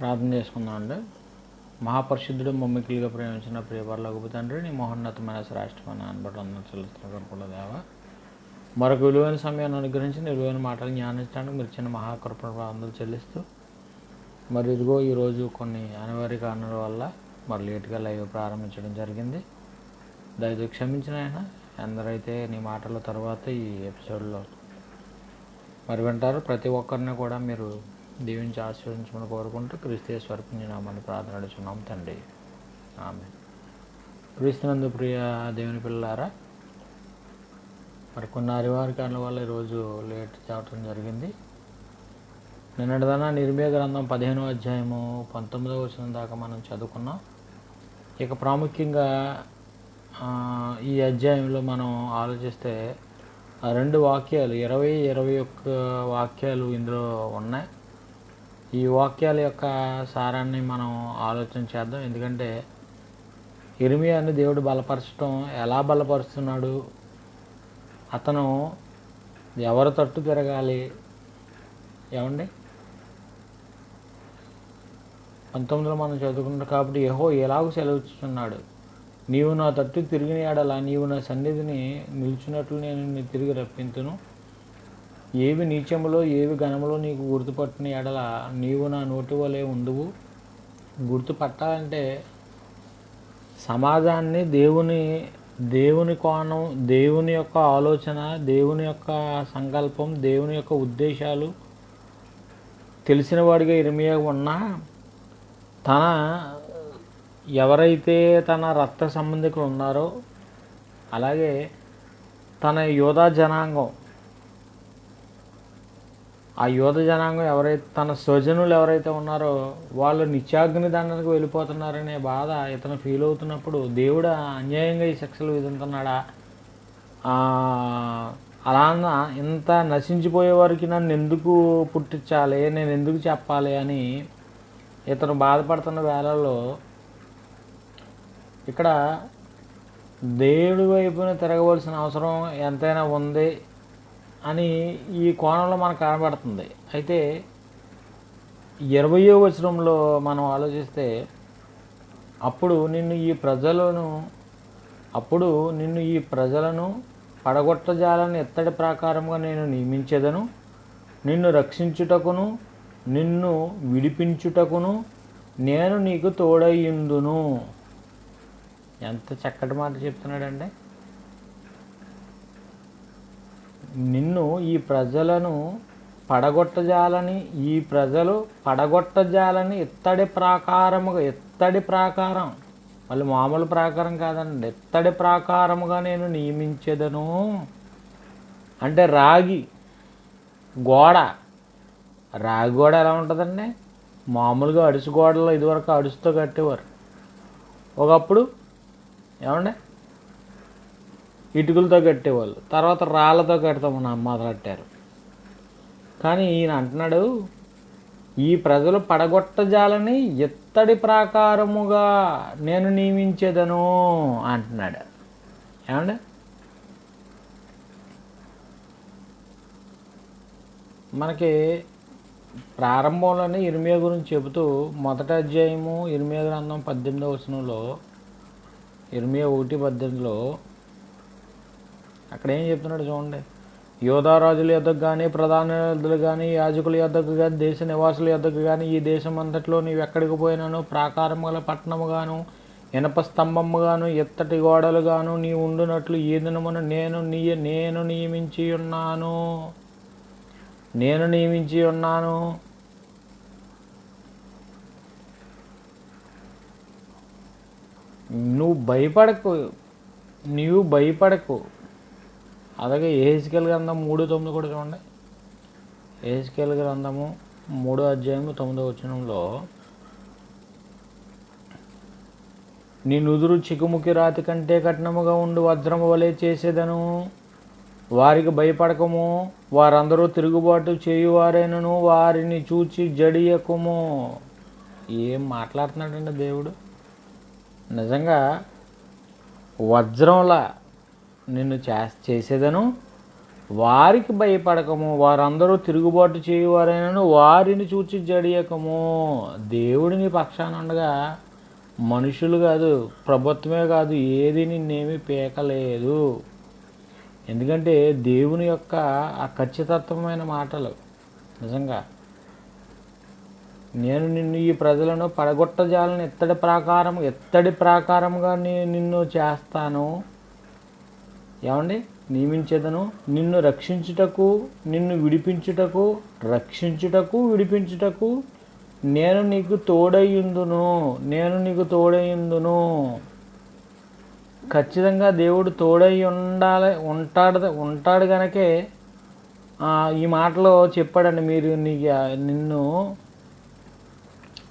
ప్రార్థన చేసుకుందాం అండి. మహాపరిశుద్ధుడు మమ్మికిలిగా ప్రేమించిన ప్రియపరలోకపు తండ్రి, నీ మహోన్నతమైన శ్రేష్టమైన అనబట్టి అందరూ చెల్లిస్తున్న కూడా దేవ, మరొక విలువైన సమయాన్ని అనుగ్రహించి విలువైన మాటలు జ్ఞానించడానికి మీరు చిన్న మహాకృపణ అందరూ చెల్లిస్తూ, మరి ఇదిగో ఈరోజు కొన్ని అనివార్య కారణాల వల్ల మరి లేట్గా లైవ్ ప్రారంభించడం జరిగింది. దయచేసి క్షమించిన ఆయన. ఎందరైతే నీ మాటల తర్వాత ఈ ఎపిసోడ్లో మరి వింటారు, ప్రతి ఒక్కరిని కూడా మీరు దీవించి ఆశీర్వదించమని కోరుకుంటూ క్రీస్తు నామని ప్రార్థన అడుగుతున్నాం తండ్రి, ఆమేన్. క్రీస్తునందు ప్రియ దేవుని పిల్లలారా, మరి కొన్ని అనివార్య కారణాల వల్ల ఈరోజు లేట్ చేయడం జరిగింది. నిన్నటిదన నిర్మయ గ్రంథం 15వ అధ్యాయము 19వ వచనం దాకా మనం చదువుకున్నాం. ఇక ప్రాముఖ్యంగా ఈ అధ్యాయంలో మనం ఆలోచిస్తే ఆ 2 వాక్యాలు 20-21 వాక్యాలు ఇందులో ఉన్నాయి. ఈ వాక్యాల యొక్క సారాన్ని మనం ఆలోచన చేద్దాం. ఎందుకంటే యిర్మీయాని దేవుడు బలపరచడం, ఎలా బలపరుస్తున్నాడు, అతను ఎవరి తట్టు తిరగాలి, ఏమండి 19లో మనం చదువుకున్నాం. కాబట్టి యెహోవా ఎలాగూ సెలవిస్తున్నాడు, నీవు నా తట్టు తిరిగిన ఎడల నీవు నా సన్నిధిని నిలిచినట్లు నేను నీ తిరిగి రప్పింతును. ఏవి నీచములో ఏవి ఘనములో నీకు గుర్తుపట్టిన ఎడల నీవు నా నోటి వలె ఉండువు. గుర్తుపట్టాలంటే సమాజాన్ని, దేవుని కోణం, దేవుని యొక్క ఆలోచన, దేవుని యొక్క సంకల్పం, దేవుని యొక్క ఉద్దేశాలు తెలిసిన వాడిగా యిర్మీయా ఉన్నా, ఎవరైతే తన రక్త సంబంధికులు ఉన్నారో, అలాగే తన యోధా జనాంగం, ఆ యోధ జనాంగం ఎవరైతే తన స్వజనులు ఎవరైతే ఉన్నారో వాళ్ళు నిత్యాగ్ని దండనకు వెళ్ళిపోతున్నారనే బాధ ఇతను ఫీల్ అవుతున్నప్పుడు, దేవుడు అన్యాయంగా ఈ శిక్షలు విధిస్తున్నాడా, అలా ఇంత నశించిపోయే వారికి నన్ను ఎందుకు పుట్టించాలి, నేను ఎందుకు చెప్పాలి అని ఇతను బాధపడుతున్న వేళల్లో ఇక్కడ దేవుడి వైపున తిరగవలసిన అవసరం ఎంతైనా ఉంది అని ఈ కోణంలో మనకు కనబడుతుంది. అయితే 20వ వచనంలో మనం ఆలోచిస్తే, అప్పుడు నిన్ను ఈ ప్రజలను పడగొట్టజాలని ఎత్తడి ప్రాకారముగా నేను నియమించెదను. నిన్ను రక్షించుటకును నిన్ను విడిపించుటకును నేను నీకు తోడయ్యుందును. ఎంత చక్కటి మాట చెప్తున్నాడంటే, నిన్ను ఈ ప్రజలను పడగొట్టజాలని, ఈ ప్రజలు పడగొట్టజాలని ఎత్తడి ప్రాకారం, మళ్ళీ మామూలు ప్రాకారం కాదండి, ఎత్తడి ప్రాకారముగా నేను నియమించెదను. అంటే రాగి గోడ ఎలా ఉంటుందండి, మామూలుగా అడుసు గోడలో ఇదివరకు అడుసుతో కట్టేవారు. ఒకప్పుడు ఏమండి ఇటుకలతో కట్టేవాళ్ళు, తర్వాత రాళ్ళతో కడతామని మొదలెట్టారు. కానీ ఈయన అంటున్నాడు, ఈ ప్రజలు పడగొట్టజాలని ఎత్తడి ప్రాకారముగా నేను నియమించేదను అంటున్నాడు. ఏమండి మనకి ప్రారంభంలోనే యిర్మీయా గురించి చెబుతూ మొదటి అధ్యాయము యిర్మీయా గ్రంథం 18వ వచనంలో, యిర్మీయా 1:18లో అక్కడ ఏం చెప్తున్నాడు చూడండి. యోధా రాజుల యొద్దకు కానీ, ప్రధానులు కానీ, యాజకుల యొద్దకు కానీ, దేశ నివాసుల యొద్దకు కానీ, ఈ దేశం అంతట్లో నీవు ఎక్కడికి పోయినాను ప్రాకారము గల పట్టణము గాను, ఇనప స్తంభము గాను, ఎత్తటి గోడలు గాను నీ ఉండునట్లు ఈ దినమున నేను నియమించి ఉన్నాను. నీవు భయపడకు. అలాగే యెహెజ్కేలు గ్రంథం 3:9 కూడా చూడండి. యెహెజ్కేలు గ్రంథము 3వ అధ్యాయము 9వ వచనంలో, నీ నుదురు చికుముకి రాతి కంటే కఠినముగా ఉండు వజ్రము వలె చేసేదను. వారికి భయపడకము, వారందరూ తిరుగుబాటు చేయువారైనను వారిని చూచి జడియకుము. ఏం మాట్లాడుతున్నాడండి దేవుడు. నిజంగా వజ్రంలా నిన్ను చేసేదను, వారికి భయపడకము, వారందరూ తిరుగుబాటు చేయువారైనను వారిని చూచి జడియకము. దేవుడు నీ పక్షాన ఉండగా మనుషులు కాదు, ప్రభుత్వమే కాదు, ఏది నిన్నేమీ పీకలేదు. ఎందుకంటే దేవుని యొక్క ఆ ఖచ్చితత్వమైన మాటలు నిజంగా, నేను నిన్ను ఈ ప్రజలను పడగొట్టజాలని ఎత్తడి ప్రాకారముగా నిన్ను చేస్తాను. ఏమండి? నియమించేదను, నిన్ను రక్షించుటకు, నిన్ను విడిపించుటకు నేను నీకు తోడయ్యుందును. ఖచ్చితంగా దేవుడు తోడై ఉంటాడు కనుకే ఈ మాటలో చెప్పాడండి. మీరు నిన్ను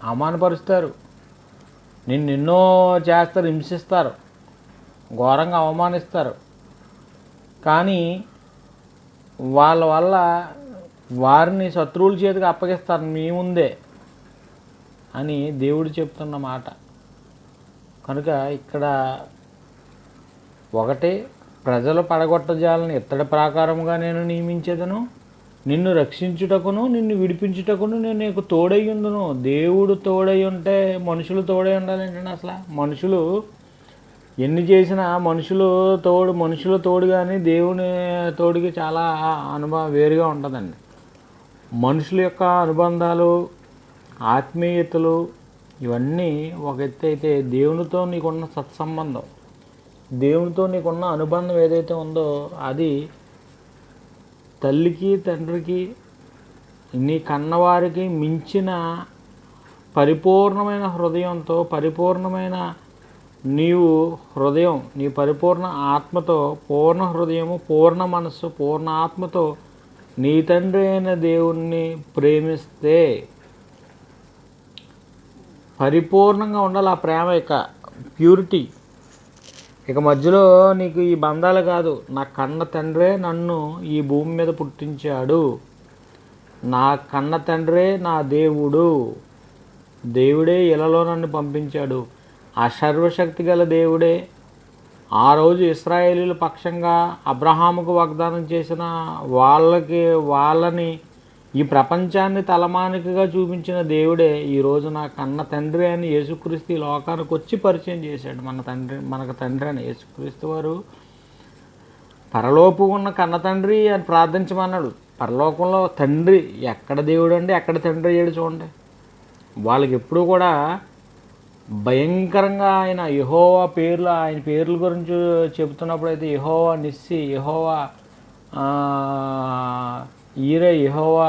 అవమానపరుస్తారు, నిన్నెన్నో చేస్తారు, హింసిస్తారు, ఘోరంగా అవమానిస్తారు. కానీ వాళ్ళ వల్ల వారిని శత్రువుల చేతికి అప్పగిస్తారు మీ ముందే అని దేవుడు చెప్తున్న మాట. కనుక ఇక్కడ ఒకటే, ప్రజలు పడగొట్టజాలని ఇత్తడి ప్రాకారముగా నేను నియమించేదను, నిన్ను రక్షించుటకును నిన్ను విడిపించుటకును నేను నీకు తోడయ్యుందును. దేవుడు తోడై ఉంటే మనుషులు తోడై ఉండాలేంటండి? అసలు మనుషులు ఎన్ని చేసినా మనుషుల తోడు కానీ దేవుని తోడుకి చాలా అనుభవం వేరుగా ఉంటుందండి. మనుషుల యొక్క అనుబంధాలు, ఆత్మీయతలు ఇవన్నీ ఒక ఎత్తు అయితే, దేవునితో నీకున్న సత్సంబంధం, దేవునితో నీకున్న అనుబంధం ఏదైతే ఉందో అది తల్లికి తండ్రికి నీ కన్నవారికి మించిన పరిపూర్ణమైన హృదయంతో, పరిపూర్ణమైన నీవు హృదయం, నీ పరిపూర్ణ ఆత్మతో, పూర్ణ హృదయము, పూర్ణ మనస్సు, పూర్ణ ఆత్మతో నీ తండ్రి అయిన దేవుణ్ణి ప్రేమిస్తే పరిపూర్ణంగా ఉండాలి ఆ ప్రేమ యొక్క ప్యూరిటీ. ఇక మధ్యలో నీకు ఈ బంధాలు కాదు. నా కన్న తండ్రే నన్ను ఈ భూమి మీద పుట్టించాడు, నా కన్న తండ్రే నా దేవుడే ఇలాలో నన్ను పంపించాడు. ఆ సర్వశక్తి గల దేవుడే ఆ రోజు ఇశ్రాయేలీయుల పక్షంగా అబ్రహాముకు వాగ్దానం చేసిన వాళ్ళని ఈ ప్రపంచాన్ని తలమానికగా చూపించిన దేవుడే ఈరోజు నా కన్న తండ్రి అని యేసుక్రీస్తు ఈ లోకానికి వచ్చి పరిచయం చేశాడు. మనకు తండ్రి అని యేసుక్రీస్తు వారు పరలోపు ఉన్న కన్న తండ్రి అని ప్రార్థించమన్నాడు. పరలోకంలో తండ్రి ఎక్కడ దేవుడు అండి, ఎక్కడ తండ్రి అయ్యాడు చూడండి. వాళ్ళకి ఎప్పుడూ కూడా భయంకరంగా ఆయన పేర్ల గురించి చెబుతున్నప్పుడు అయితే యెహోవా నిస్సి, యెహోవా ఈరే, యెహోవా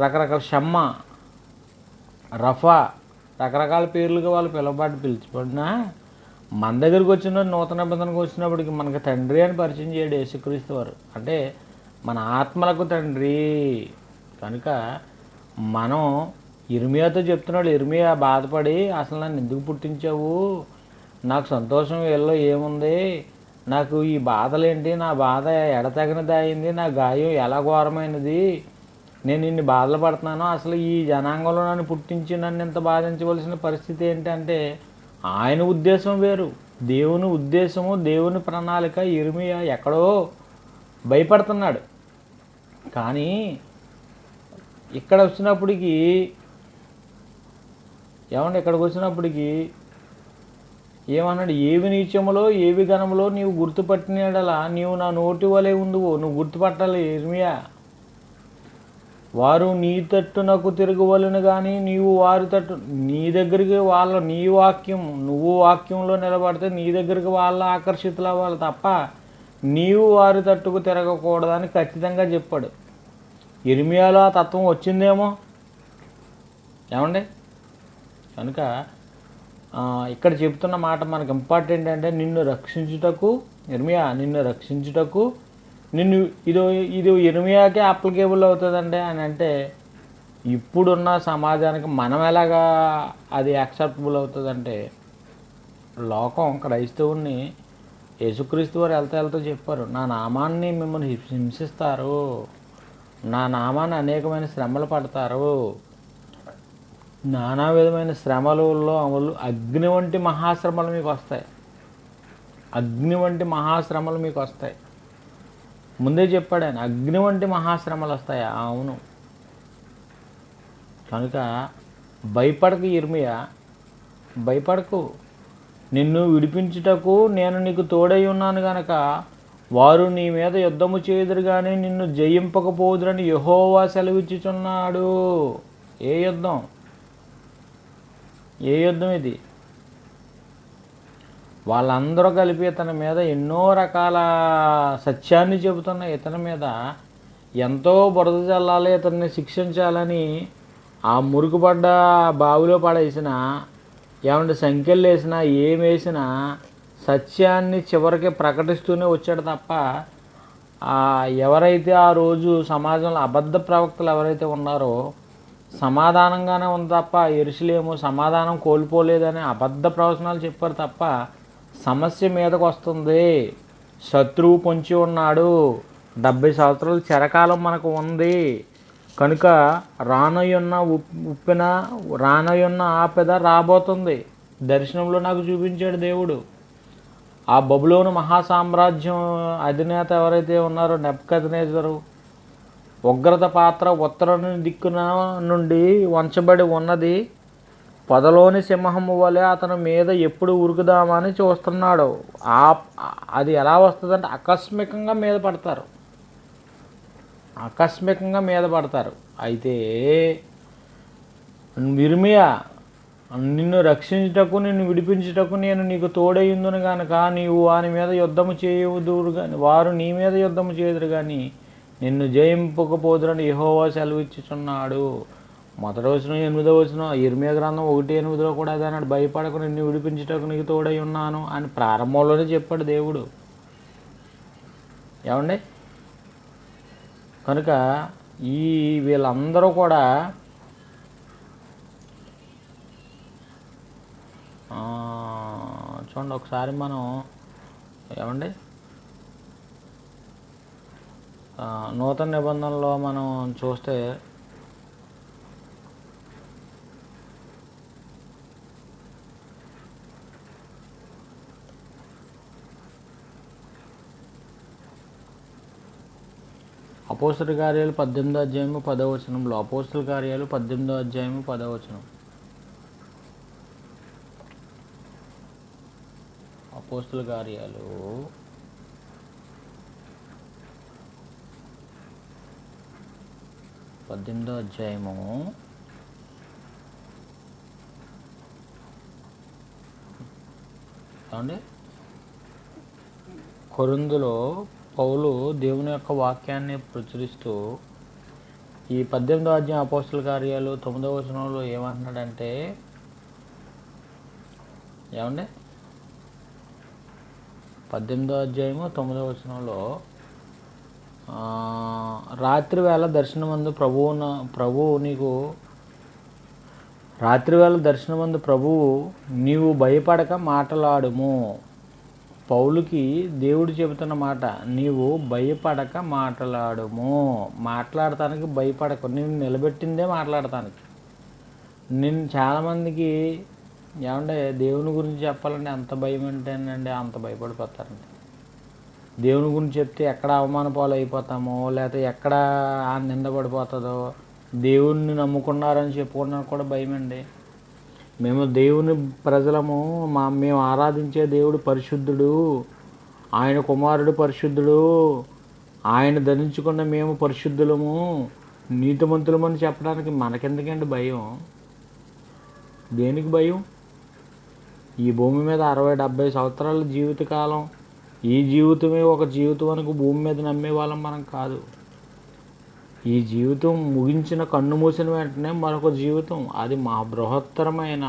రకరకాల షమ్మ, రఫా, రకరకాల పేర్లుగా వాళ్ళు పిలిచిపడినా మన దగ్గరికి వచ్చిన నూతన నిబంధనకు వచ్చినప్పటికి మనకు తండ్రి అని పరిచయం చేయడు యేసుక్రీస్తు వారు. అంటే మన ఆత్మలకు తండ్రి. కనుక మనం ఇర్మియాతో చెప్తున్నాడు, ఇర్మియా బాధపడి అసలు నన్ను ఎందుకు పుట్టించావు, నాకు సంతోషం వీళ్ళలో ఏముంది, నాకు ఈ బాధలేంటి, నా బాధ ఎడతెగనిది అయింది, నా గాయం ఎలా ఘోరమైనది, నేను ఇన్ని బాధలు పడుతున్నాను, అసలు ఈ జనాంగంలో నన్ను పుట్టించి నన్ను ఇంత బాధించవలసిన పరిస్థితి ఏంటంటే ఆయన ఉద్దేశం వేరు, దేవుని ఉద్దేశము, దేవుని ప్రణాళిక. ఇర్మియా ఎక్కడో భయపడుతున్నాడు. కానీ ఇక్కడ వచ్చినప్పటికీ ఇక్కడికి వచ్చినప్పటికీ ఏమన్నాడు? ఏవి నీచములో ఏవి ఘనములో నీవు గుర్తుపట్టినడలా నీవు నా నోటి వలె ఉందువు. నువ్వు గుర్తుపట్టాలి ఇర్మియా. వారు నీ తట్టునకు తిరగవలను కానీ నీవు వారి తట్టు, నీ దగ్గరికి నువ్వు వాక్యంలో నిలబడితే నీ దగ్గరికి వాళ్ళ ఆకర్షితులు అవ్వాలి తప్ప నీవు వారి తట్టుకు తిరగకూడదని ఖచ్చితంగా చెప్పాడు. ఇర్మియాలో ఆ తత్వం వచ్చిందేమో ఏమండి? కనుక ఇక్కడ చెప్తున్న మాట మనకు ఇంపార్టెంట్ అంటే నిన్ను రక్షించుటకు, ఇర్మియా నిన్ను రక్షించుటకు, ఇది ఇర్మియాకే అప్లికేబుల్ అవుతుందండి అని అంటే ఇప్పుడున్న సమాజానికి మనం ఎలాగా అది యాక్సెప్టబుల్ అవుతుందంటే, లోకం క్రైస్తవుని యేసుక్రీస్తు వారు వెళ్తూ చెప్పారు, నా నామాన్ని మిమ్మల్ని హింసిస్తారు, నా నామాన్ని అనేకమైన శ్రమలు పడతారు, నానా విధమైన శ్రమలలో అగ్ని వంటి మహాశ్రమలు మీకు వస్తాయి, ముందే చెప్పాడు ఆయన, అగ్ని వంటి మహాశ్రమలు వస్తాయా? అవును. కనుక భయపడకు ఇర్మియా, భయపడకు. నిన్ను విడిపించుటకు నేను నీకు తోడై ఉన్నాను గనక వారు నీ మీద యుద్ధము చేయుదురు కానీ నిన్ను జయింపకపోదురని యెహోవా సెలవిచ్చుచున్నాడు. ఏ యుద్ధం? ఏ యుద్ధం ఇది? వాళ్ళందరూ కలిపి ఇతని మీద ఎన్నో రకాల సత్యాన్ని చెబుతున్న ఇతని మీద ఎంతో బురద చల్లాలి, ఇతన్ని శిక్షించాలని ఆ మురుగుపడ్డ బావిలో పడేసిన, ఏమంటే సంఖ్యలు వేసినా ఏమేసినా సత్యాన్ని చివరికి ప్రకటిస్తూనే వచ్చాడు తప్ప ఎవరైతే ఆ రోజు సమాజంలో అబద్ధ ప్రవక్తలు ఎవరైతే ఉన్నారో సమాధానంగానే ఉంది తప్ప యెరూషలేము సమాధానం కోల్పోలేదని అబద్ధ ప్రవచనాలు చెప్పారు తప్ప సమస్య మీదకు వస్తుంది, శత్రువు పొంచి ఉన్నాడు, 70 సంవత్సరాల చెరకాలం మనకు ఉంది కనుక రానయ్యున్న ఆపెద రాబోతుంది. దర్శనంలో నాకు చూపించాడు దేవుడు. ఆ బబులోను మహాసామ్రాజ్యం అధినేత ఎవరైతే ఉన్నారో నెబుకద్నెజరు, ఉగ్రత పాత్ర ఉత్తర దిక్కున నుండి వంచబడి ఉన్నది, పొదలోని సింహము వలె అతని మీద ఎప్పుడు ఉరుకుదామని చూస్తున్నాడు. అది ఎలా వస్తుందంటే ఆకస్మికంగా మీద పడతారు, ఆకస్మికంగా మీద పడతారు. అయితే ఇర్మియా, నిన్ను రక్షించుటకు నిన్ను విడిపించుటకు నేను నీకు తోడయ్యుందును కనుక నీవు వారి మీద యుద్ధము చేయుదురు కానీ వారు నీ మీద యుద్ధము చేయుదురు కానీ నిన్ను జయింపకపోదురని యెహోవా సెలవిచ్చుచున్నాడు. మొదటి వచనం 8వ వచనం ఇర్మియా గ్రంథం 1:8 కూడా అదే అన్నాడు, భయపడకు నిన్ను విడిపించుటకు నీకు తోడై ఉన్నాను అని ప్రారంభంలోనే చెప్పాడు దేవుడు. ఏమండి? కనుక వీళ్ళందరూ కూడా చూడండి ఒకసారి మనం ఏమండి నూతన నిబంధనలో మనం చూస్తే అపోస్తల కార్యాలు 18వ అధ్యాయము 10వ వచనంలో, అపోస్తల కార్యాలు 18వ అధ్యాయము 10వ వచనం, అపోస్తల కార్యాలు 18వ అధ్యాయము 10 కొరింథీలో పౌలు దేవుని యొక్క వాక్యాన్ని ప్రచురిస్తూ ఈ 18వ అధ్యాయం అపోస్తల కార్యాలు 9వ వచనంలో ఏమంటున్నాడంటే, ఏమండి 18వ అధ్యాయము 9వ వచనంలో రాత్రివేళ దర్శనమందు ప్రభువు నీవు భయపడక మాటలాడుము. పౌలుకి దేవుడు చెబుతున్న మాట, నీవు భయపడక మాట్లాడము. మాట్లాడటానికి భయపడకు, నేను నిలబెట్టిందే మాట్లాడటానికి. నేను చాలామందికి ఏమంటే దేవుని గురించి చెప్పాలంటే ఎంత భయం అంటేనండి అంత భయపడిపోతారండి. దేవుని గురించి చెప్తే ఎక్కడ అవమాన పాలు అయిపోతామో, లేకపోతే ఎక్కడ నిందపడిపోతుందో, దేవుణ్ణి నమ్ముకున్నారని చెప్పుకున్నాను కూడా భయమండి. మేము దేవుని ప్రజలము, మేము ఆరాధించే దేవుడు పరిశుద్ధుడు, ఆయన కుమారుడు పరిశుద్ధుడు, ఆయన ధరించుకున్న మేము పరిశుద్ధులము, నీతిమంతులమని చెప్పడానికి మనకెందుకండి భయం? దేనికి భయం? ఈ భూమి మీద 60-70 సంవత్సరాల జీవితకాలం, ఈ జీవితమే ఒక జీవితం అనుకు భూమి మీద నమ్మే వాళ్ళం మనం కాదు. ఈ జీవితం ముగించిన కన్ను మూసిన వెంటనే మరొక జీవితం, అది మా బృహత్తరమైన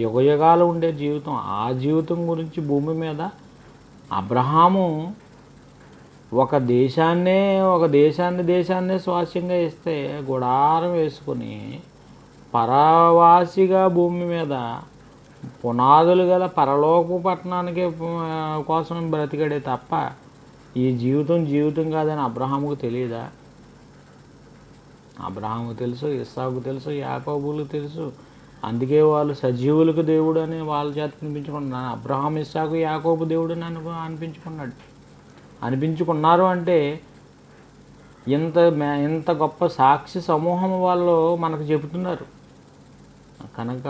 యుగయుగాలు ఉండే జీవితం. ఆ జీవితం గురించి భూమి మీద అబ్రహాము ఒక దేశాన్ని స్వాస్యంగా ఇస్తే గుడారం వేసుకొని పరవాసిగా భూమి మీద పునాదులు గల పరలోక పట్టణానికి కోసం బ్రతికాడే తప్ప ఈ జీవితం కాదని అబ్రహాముకు తెలియదా? అబ్రహాము తెలుసు, ఇస్సాకు తెలుసు, యాకోబులకు తెలుసు. అందుకే వాళ్ళు సజీవులకు దేవుడు అని వాళ్ళ చేత అనిపించుకున్నాడు. అబ్రహాం, ఇస్సాకు, యాకోబు దేవుడు అని అనిపించుకున్నాడు. అనిపించుకున్నారు అంటే ఇంత ఇంత గొప్ప సాక్షి సమూహం వాళ్ళు మనకు చెబుతున్నారు. కనుక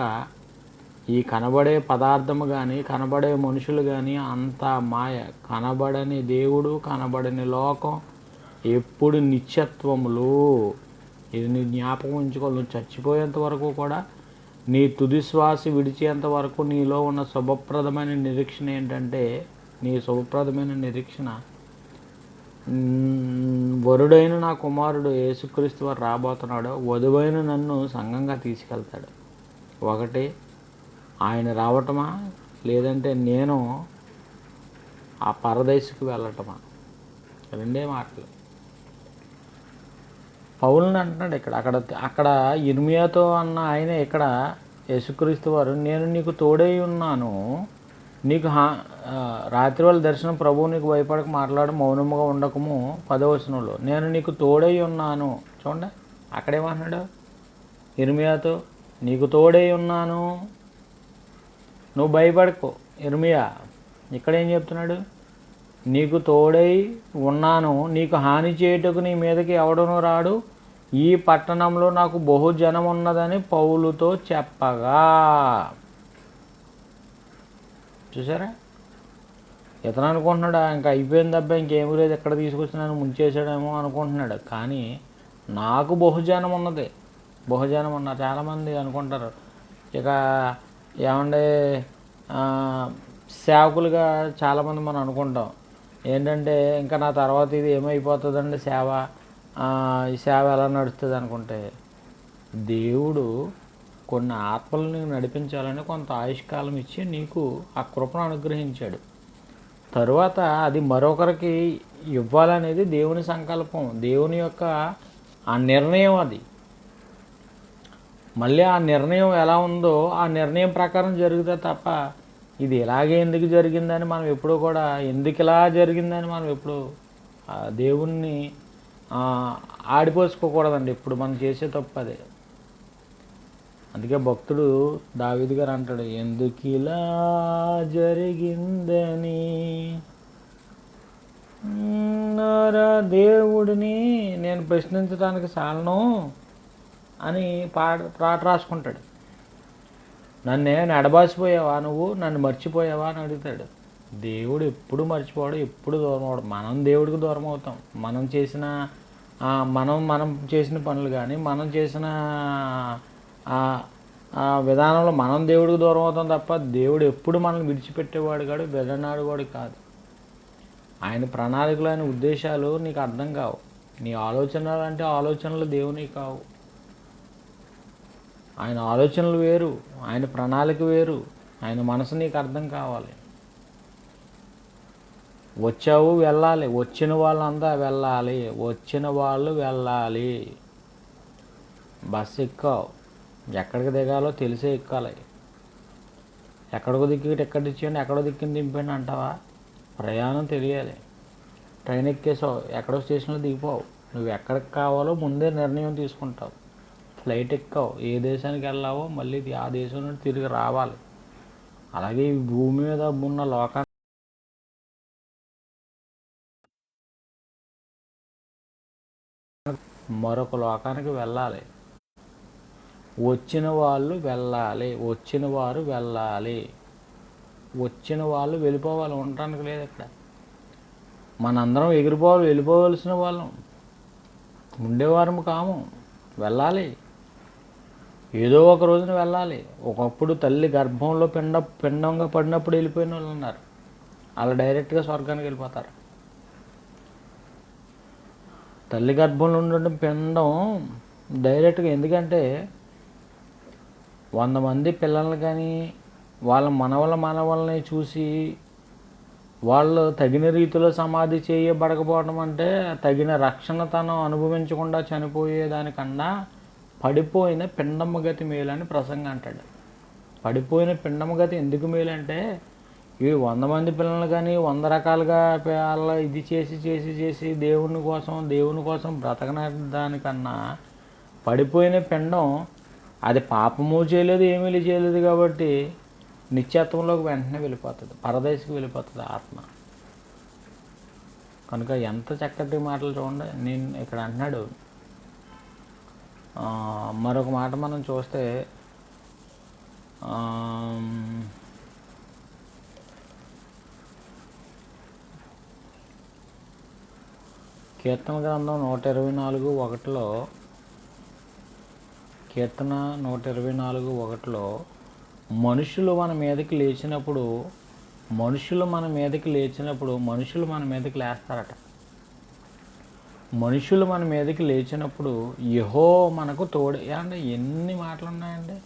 ఈ కనబడే పదార్థము కానీ కనబడే మనుషులు కానీ అంతా మాయ. కనబడని దేవుడు, కనబడని లోకం ఎప్పుడు నిత్యత్వములు. ఇది నీ జ్ఞాపకం ఉంచుకోవాలి. నువ్వు చచ్చిపోయేంత వరకు కూడా, నీ తుది శ్వాస విడిచేంత వరకు నీలో ఉన్న శుభప్రదమైన నిరీక్షణ ఏంటంటే, నీ శుభప్రదమైన నిరీక్షణ వరుడైన నా కుమారుడు యేసుక్రీస్తు వారు రాబోతున్నాడు. వధువైన నన్ను సంఘంగా తీసుకెళ్తాడు. ఒకటి ఆయన రావటమా, లేదంటే నేను ఆ పరదేశకు వెళ్ళటమా. రెండే మాటలు. పౌలుని అంటున్నాడు ఇక్కడ. అక్కడ ఇర్మియాతో అన్న ఆయన ఇక్కడ యేసుక్రీస్తు వారు, నేను నీకు తోడై ఉన్నాను, నీకు రాత్రి వాళ్ళ దర్శనం ప్రభువు నీకు భయపడక మాట్లాడు, మౌనముగా ఉండకము. 10వ వచనంలో నేను నీకు తోడై ఉన్నాను. చూడండి అక్కడేమంటున్నాడు ఇర్మియాతో, నీకు తోడై ఉన్నాను, నువ్వు భయపడకు. ఇర్మియా ఇక్కడేం చెప్తున్నాడు, నీకు తోడై ఉన్నాను, నీకు హాని చేయుటకు నీ మీదకి ఎవడనూ రాడు, ఈ పట్టణంలో నాకు బహుజనం ఉన్నదని పౌలుతో చెప్పగా. చూసారా, ఇతను అనుకుంటున్నాడు ఇంకా అయిపోయింది అబ్బా, ఇంకేమీ లేదు, ఎక్కడ తీసుకొచ్చినాను ముంచేసాడేమో అనుకుంటున్నాడు. కానీ నాకు బహుజనం ఉన్నది. బహుజనం ఉన్నారు. చాలామంది అనుకుంటారు ఇక ఏమంటే సేవకులుగా చాలామంది మనం అనుకుంటాం ఏంటంటే, ఇంకా నా తర్వాత ఇది ఏమైపోతుందండి సేవ, ఈ సేవ ఎలా నడుస్తుంది అనుకుంటే, దేవుడు కొన్ని ఆత్మలను నడిపించాలని కొంత ఆయుష్కాలం ఇచ్చి నీకు ఆ కృపను అనుగ్రహించాడు. తరువాత అది మరొకరికి ఇవ్వాలనేది దేవుని సంకల్పం, దేవుని యొక్క ఆ నిర్ణయం. అది మళ్ళీ ఆ నిర్ణయం ఎలా ఉందో ఆ నిర్ణయం ప్రకారం జరుగుతుంది తప్ప, ఇది ఇలాగే ఎందుకు జరిగిందని మనం ఎప్పుడూ కూడా, ఎందుకు ఇలా జరిగిందని మనం ఎప్పుడు దేవుణ్ణి ఆడిపోసుకోకూడదండి. ఇప్పుడు మనం చేసే తప్పు అదే. అందుకే భక్తుడు దావీదు గారు అంటాడు, ఎందుకు ఇలా జరిగిందని దేవుడిని నేను ప్రశ్నించడానికి చాలను అని పాట రాసుకుంటాడు. నన్నే ఎడబాసిపోయావా, నువ్వు నన్ను మర్చిపోయావా అని అడుగుతాడు. దేవుడు ఎప్పుడు మర్చిపోవడం, ఎప్పుడు దూరం అవడం. మనం దేవుడికి దూరం అవుతాం. మనం చేసిన పనులు కానీ, మనం చేసిన విధానంలో మనం దేవుడికి దూరం అవుతాం తప్ప, దేవుడు ఎప్పుడు మనల్ని విడిచిపెట్టేవాడు కాదు, వెళ్ళనాడు వాడు కాదు. ఆయన ప్రణాళికలు, ఆయన ఉద్దేశాలు నీకు అర్థం కావు. నీ ఆలోచనలు అంటే ఆలోచనలు దేవుని కావు. ఆయన ఆలోచనలు వేరు, ఆయన ప్రణాళిక వేరు, ఆయన మనసు నీకు అర్థం కావాలి. వచ్చావు వెళ్ళాలి, వచ్చిన వాళ్ళంతా వెళ్ళాలి, వచ్చిన వాళ్ళు వెళ్ళాలి. బస్సు ఎక్కావు, ఎక్కడికి దిగాలో తెలిసే ఎక్కాలి. ఎక్కడికో దిక్కి టికెట్ ఇచ్చేయండి, ఎక్కడో దిక్కుని దింపండి అంటావా? ప్రయాణం తెలియాలి. ట్రైన్ ఎక్కేసావు, ఎక్కడో స్టేషన్లో దిగిపోవు. నువ్వు ఎక్కడికి కావాలో ముందే నిర్ణయం తీసుకుంటావు. ఫ్లైట్ ఎక్కావు, ఏ దేశానికి వెళ్ళావో మళ్ళీ ఆ దేశం నుండి తిరిగి రావాలి. అలాగే ఈ భూమి మీద ఉన్న లోకాన్ని మరొక లోకానికి వెళ్ళాలి. వచ్చిన వాళ్ళు వెళ్ళాలి, వచ్చిన వారు వెళ్ళాలి. వచ్చిన వాళ్ళు వెళ్ళిపోవాలి, ఉండటానికి లేదు ఇక్కడ. మనందరం ఎగిరిపోవాలి, వెళ్ళిపోవలసిన వాళ్ళం, ఉండేవారం కాము. వెళ్ళాలి, ఏదో ఒక రోజున వెళ్ళాలి. ఒకప్పుడు తల్లి గర్భంలో పిండంగా పడినప్పుడు వెళ్ళిపోయిన వాళ్ళు ఉన్నారు. అలా డైరెక్ట్గా స్వర్గానికి వెళ్ళిపోతారు. తల్లి గర్భంలో ఉండడం పిండం డైరెక్ట్గా. ఎందుకంటే 100 మంది పిల్లల్ని కానీ వాళ్ళ మనవల్ని చూసి వాళ్ళు తగిన రీతిలో సమాధి చేయబడకపోవడం అంటే, తగిన రక్షణ తను అనుభవించకుండా చనిపోయేదానికన్నా పడిపోయిన పిండమ్మ గతి మేలని ప్రసంగం అంటాడు. పడిపోయిన పిండమ్మ గతి ఎందుకు మేలంటే, ఈ 100 మంది పిల్లలు కానీ 100 రకాలుగా ఇది చేసి దేవుని కోసం బ్రతకడానికన్నా పడిపోయిన పిండం అది పాపము చేయలేదు, ఏమీ చేయలేదు కాబట్టి నిత్యత్వంలోకి వెంటనే వెళ్ళిపోతుంది, పరదేశకు వెళ్ళిపోతుంది ఆత్మ. కనుక ఎంత చక్కటి మాటలు చూడండి. నేను ఇక్కడ అంటున్నాడు. మరొక మాట మనం చూస్తే కీర్తన గ్రంథం 124:1 కీర్తన 124:1 మనుషులు మన మీదకి లేచినప్పుడు మనుషులు మన మీదకి లేస్తారట. మనుషులు మన మీదకి లేచినప్పుడు యెహోవా మనకు తోడు. అంటే ఎన్ని మాటలు ఉన్నాయండి.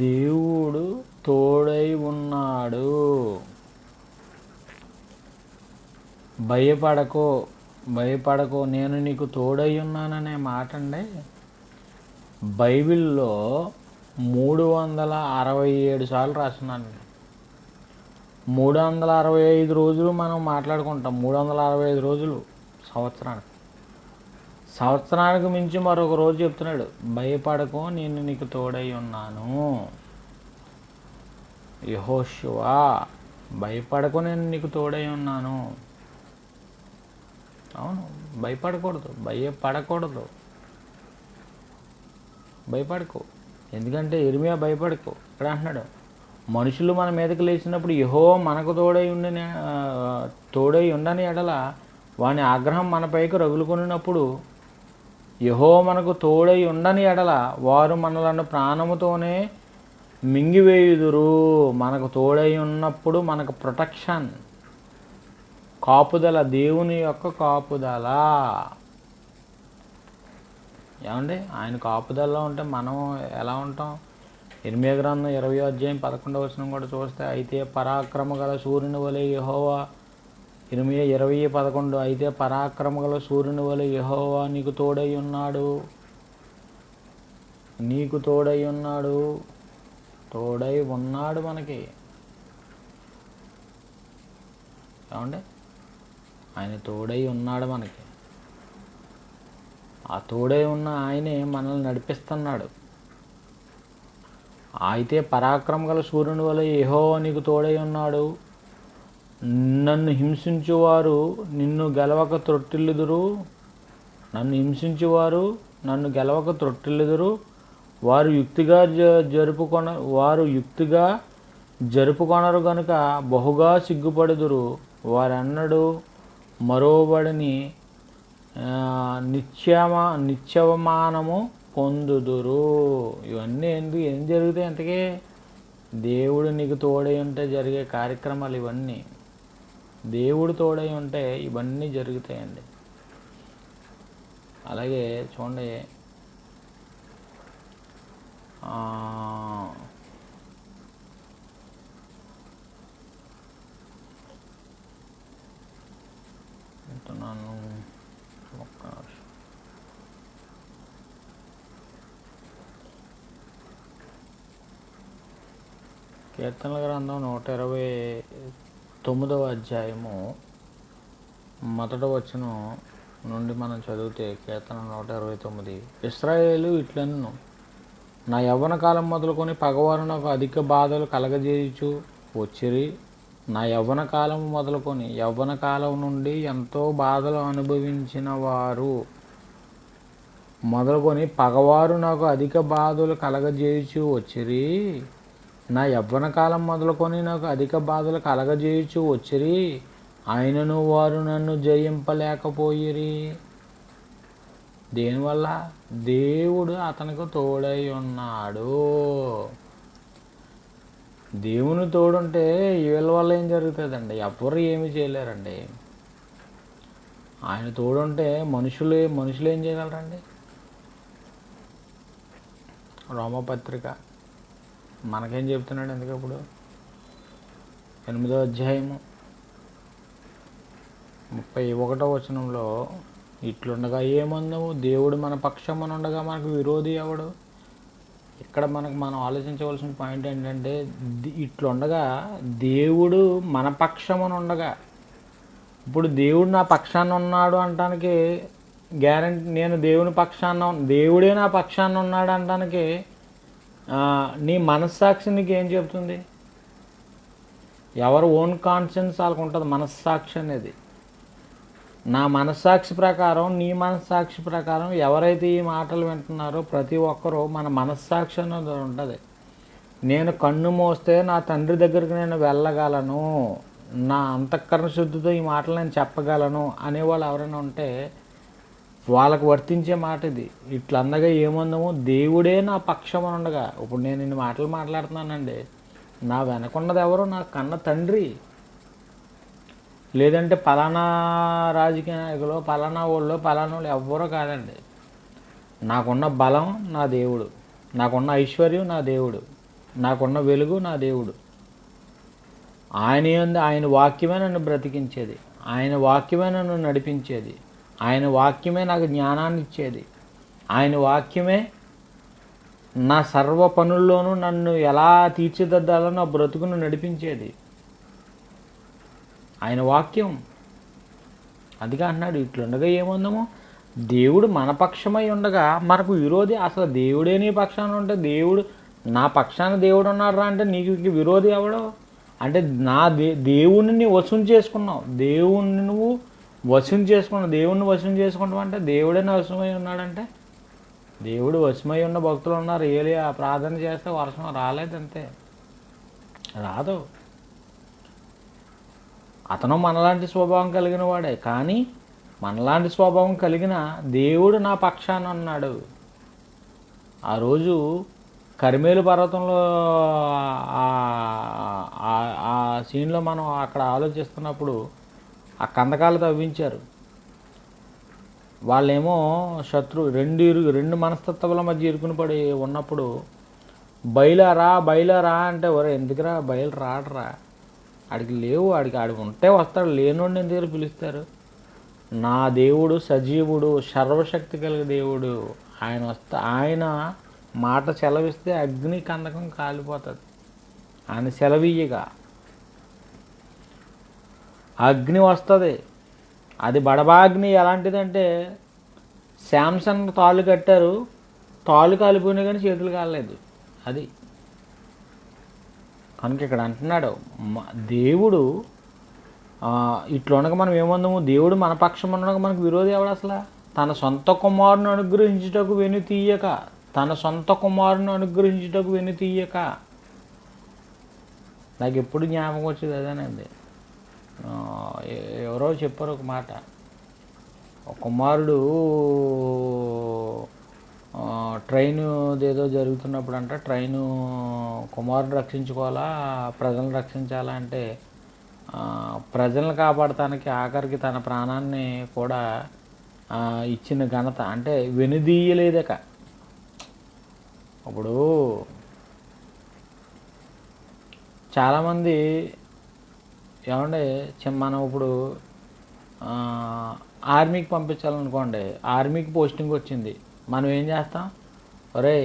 దేవుడు తోడై ఉన్నాడు. భయపడకో నేను నీకు తోడై ఉన్నాననే మాట అండి బైబిల్లో 367 సార్లు రాస్తున్నాను. 365 రోజులు మనం మాట్లాడుకుంటాం. 365 రోజులు సంవత్సరానికి మించి మరొక రోజు చెప్తున్నాడు, భయపడకో నేను నీకు తోడై ఉన్నాను. యెహోషువా భయపడకో నేను నీకు తోడై ఉన్నాను. అవును, భయపడకో. ఎందుకంటే ఇర్మియా భయపడకో ఇక్కడ అంటున్నాడు, మనుషులు మన మీదకి లేచినప్పుడు యెహోవా మనకు తోడై ఉండని ఎడల వాని ఆగ్రహం మనపైకి రగులుకొనినప్పుడు యెహోవా మనకు తోడై ఉండని ఎడల వారు మనలను ప్రాణముతోనే మింగివేయుదురు. మనకు తోడై ఉన్నప్పుడు మనకు ప్రొటెక్షన్, కాపుదల, దేవుని యొక్క కాపుదల. ఏమండి, ఆయన కాపుదలలో ఉంటే మనం ఎలా ఉంటాం? ఇర్మియా గ్రంథం 20:11 కూడా చూస్తే, అయితే పరాక్రమ గల సూర్యుని వలె యెహోవా, ఇర్మియా 20:11, అయితే పరాక్రమ గల సూర్యుని వలె యెహోవా నీకు తోడై ఉన్నాడు. తోడై ఉన్నాడు మనకి. ఏమండి, ఆయన తోడై ఉన్నాడు మనకి. ఆ తోడై ఉన్న ఆయనే మనల్ని నడిపిస్తున్నాడు. అయితే పరాక్రమ గల సూర్యుని వలె యెహోవా నీకు తోడై ఉన్నాడు. నన్ను హింసించువారు నిన్ను గెలవక త్రొట్టిల్లుదురు. వారు యుక్తిగా జరుపుకొనరు గనుక బహుగా సిగ్గుపడుదురు. వారెన్నడూ మరోబడిని నిత్యవమానము పొందుదురు. ఇవన్నీ ఏం జరుగుతాయి? అంతకే దేవుడు నీకు తోడై ఉంటే జరిగే కార్యక్రమాలు ఇవన్నీ. దేవుడు తోడై ఉంటే ఇవన్నీ జరుగుతాయండి. అలాగే చూడండి, అంటున్నాను ఒక్క నిమిషం. కీర్తనల గ్రంథం 129వ అధ్యాయము 1వ వచనం నుండి మనం చదివితే, కీర్తన 129, ఇశ్రాయేలు ఇట్లనెను, నా యవ్వన కాలం మొదలుకొని పగవారు నాకు అధిక బాధలు కలగజేయుచు వచ్చిరి. నా యవ్వన కాలం నుండి ఎంతో బాధలు అనుభవించిన వారు మొదలుకొని పగవారు నాకు అధిక బాధలు కలగజేయుచు వచ్చిరి. నా యవ్వన కాలం మొదలుకొని నాకు అధిక బాధలు కలగజేయుచు వచ్చిరి, ఆయనను వారు నన్ను జయింపలేకపోయిరి. దేనివల్ల? దేవుడు అతనికి తోడై ఉన్నాడు. దేవుని తోడుంటే వీళ్ళ వల్ల ఏం జరుగుతుందండి? ఎవరు ఏమి చేయలేరండి. ఆయన తోడుంటే మనుషులు ఏం చేయగలరండి? రోమపత్రిక మనకేం చెప్తున్నాడు? ఎందుకప్పుడు 8వ అధ్యాయము 31వ వచనంలో, ఇట్లుండగా ఏమందము, దేవుడు మన పక్షమునుండగా మనకు విరోధి ఎవడు? ఇక్కడ మనం ఆలోచించవలసిన పాయింట్ ఏంటంటే, ఇట్లుండగా దేవుడు మన పక్షమునుండగా, ఇప్పుడు దేవుడు నా పక్షాన ఉన్నాడు అంటానికి గ్యారంటీ, నేను దేవుడే నా పక్షాన ఉన్నాడు అంటానికి నీ మనస్సాక్షి నీకు ఏం చెప్తుంది? ఎవరు ఓన్ కాన్షియన్స్ వాళ్ళకు ఉంటుంది, మనస్సాక్షి అనేది. నా మనస్సాక్షి ప్రకారం, నీ మనస్సాక్షి ప్రకారం ఎవరైతే ఈ మాటలు వింటున్నారో ప్రతి ఒక్కరూ మన మనస్సాక్షి అనేది ఉంటుంది. నేను కన్ను మోస్తే నా తండ్రి దగ్గరికి నేను వెళ్ళగలను, నా అంతఃకరణ శుద్ధితో ఈ మాటలు నేను చెప్పగలను అనేవాళ్ళు ఎవరైనా ఉంటే వాళ్ళకు వర్తించే మాట ఇది. ఇట్లందగా ఏముందము, దేవుడే నా పక్షం ఉండగా, ఇప్పుడు నేను ఇన్ని మాటలు మాట్లాడుతున్నానండి, నా వెనకున్నది ఎవరు, నా కన్న తండ్రి. లేదంటే పలానా రాజకీయ నాయకులు, పలానా వాళ్ళు, పలానా వాళ్ళు ఎవ్వరూ కాదండి. నాకున్న బలం నా దేవుడు, నాకున్న ఐశ్వర్యం నా దేవుడు, నాకున్న వెలుగు నా దేవుడు. ఆయన వాక్యమే నన్ను బ్రతికించేది, ఆయన వాక్యమే నన్ను నడిపించేది, ఆయన వాక్యమే నాకు జ్ఞానాన్ని ఇచ్చేది, ఆయన వాక్యమే నా సర్వ పనుల్లోనూ నన్ను ఎలా తీర్చిదిద్దాలో నా బ్రతుకును నడిపించేది ఆయన వాక్యం. అదిగా అన్నాడు. ఇట్లుండగా ఏముందము, దేవుడు మన పక్షమై ఉండగా మనకు విరోధి. అసలు దేవుడే నీ పక్షాన ఉంటే, దేవుడు నా పక్షాన దేవుడు ఉన్నాడు అంటే నీకు విరోధి ఎవడో అంటే, నా దేవుణ్ణి వశం చేసుకున్నావు, దేవుణ్ణి నువ్వు వశం చేసుకున్నావు. దేవుణ్ణి వశం చేసుకుంటావు అంటే దేవుడే వశమై ఉన్నాడంటే, దేవుడు వశమై ఉన్న భక్తులు ఉన్నారు. ఏలియా ప్రార్థన చేస్తే వర్షం రాలేదంతే, రాదు. అతను మనలాంటి స్వభావం కలిగిన వాడే, కానీ మనలాంటి స్వభావం కలిగిన దేవుడు నా పక్షాన ఉన్నాడు. ఆ రోజు కర్మేలు పర్వతంలో ఆ సీన్లో మనం అక్కడ ఆలోచిస్తున్నప్పుడు ఆ కందకాలు తవ్వించారు. వాళ్ళేమో రెండు మనస్తత్వాల మధ్య ఇరుకుని పడి ఉన్నప్పుడు బయలురా అంటే, ఒరే ఎందుకురా బయలు రాడరా, ఆడికి లేవు, ఆడి ఉంటే వస్తాడు, లేనోడిని ఎందుకు పిలుస్తారు. నా దేవుడు సజీవుడు, సర్వశక్తి కలిగిన దేవుడు. ఆయన మాట సెలవిస్తే అగ్ని కందకం కాలిపోతుంది. ఆయన సెలవీయగా అగ్ని వస్తుంది. అది బడబాగ్ని ఎలాంటిదంటే, శాంసంగ్ తాళ్ళు కట్టారు, తాళ్ళు కాలిపోయినా కానీ చేతులు కాలేదు. అది కనుక ఇక్కడ అంటున్నాడు దేవుడు ఇట్లుండగా మనం ఏమందాము, దేవుడు మన పక్షం ఉండగా మనకు విరోధి ఎవడు అసలు. తన సొంత కుమారుని అనుగ్రహించుటకు వెనుతీయక, తన సొంత కుమారుని అనుగ్రహించుటకు వెనుతీయక. నాకు ఎప్పుడు జ్ఞాపకం వచ్చేది అదేనండి. ఎవరో చెప్పారు ఒక మాట, ఒక కుమారుడు ట్రైను ఏదో జరుగుతున్నప్పుడు అంట, ట్రైను కుమారుడు రక్షించుకోవాలా ప్రజలను రక్షించాలా అంటే, ప్రజలను కాపాడటానికి ఆఖరికి తన ప్రాణాన్ని కూడా ఇచ్చిన ఘనత, అంటే వెనుదీయలేదక. అప్పుడు చాలామంది ఏమంటే, మనం ఇప్పుడు ఆర్మీకి పంపించాలనుకోండి, ఆర్మీకి పోస్టింగ్ వచ్చింది, మనం ఏం చేస్తాం, ఒరే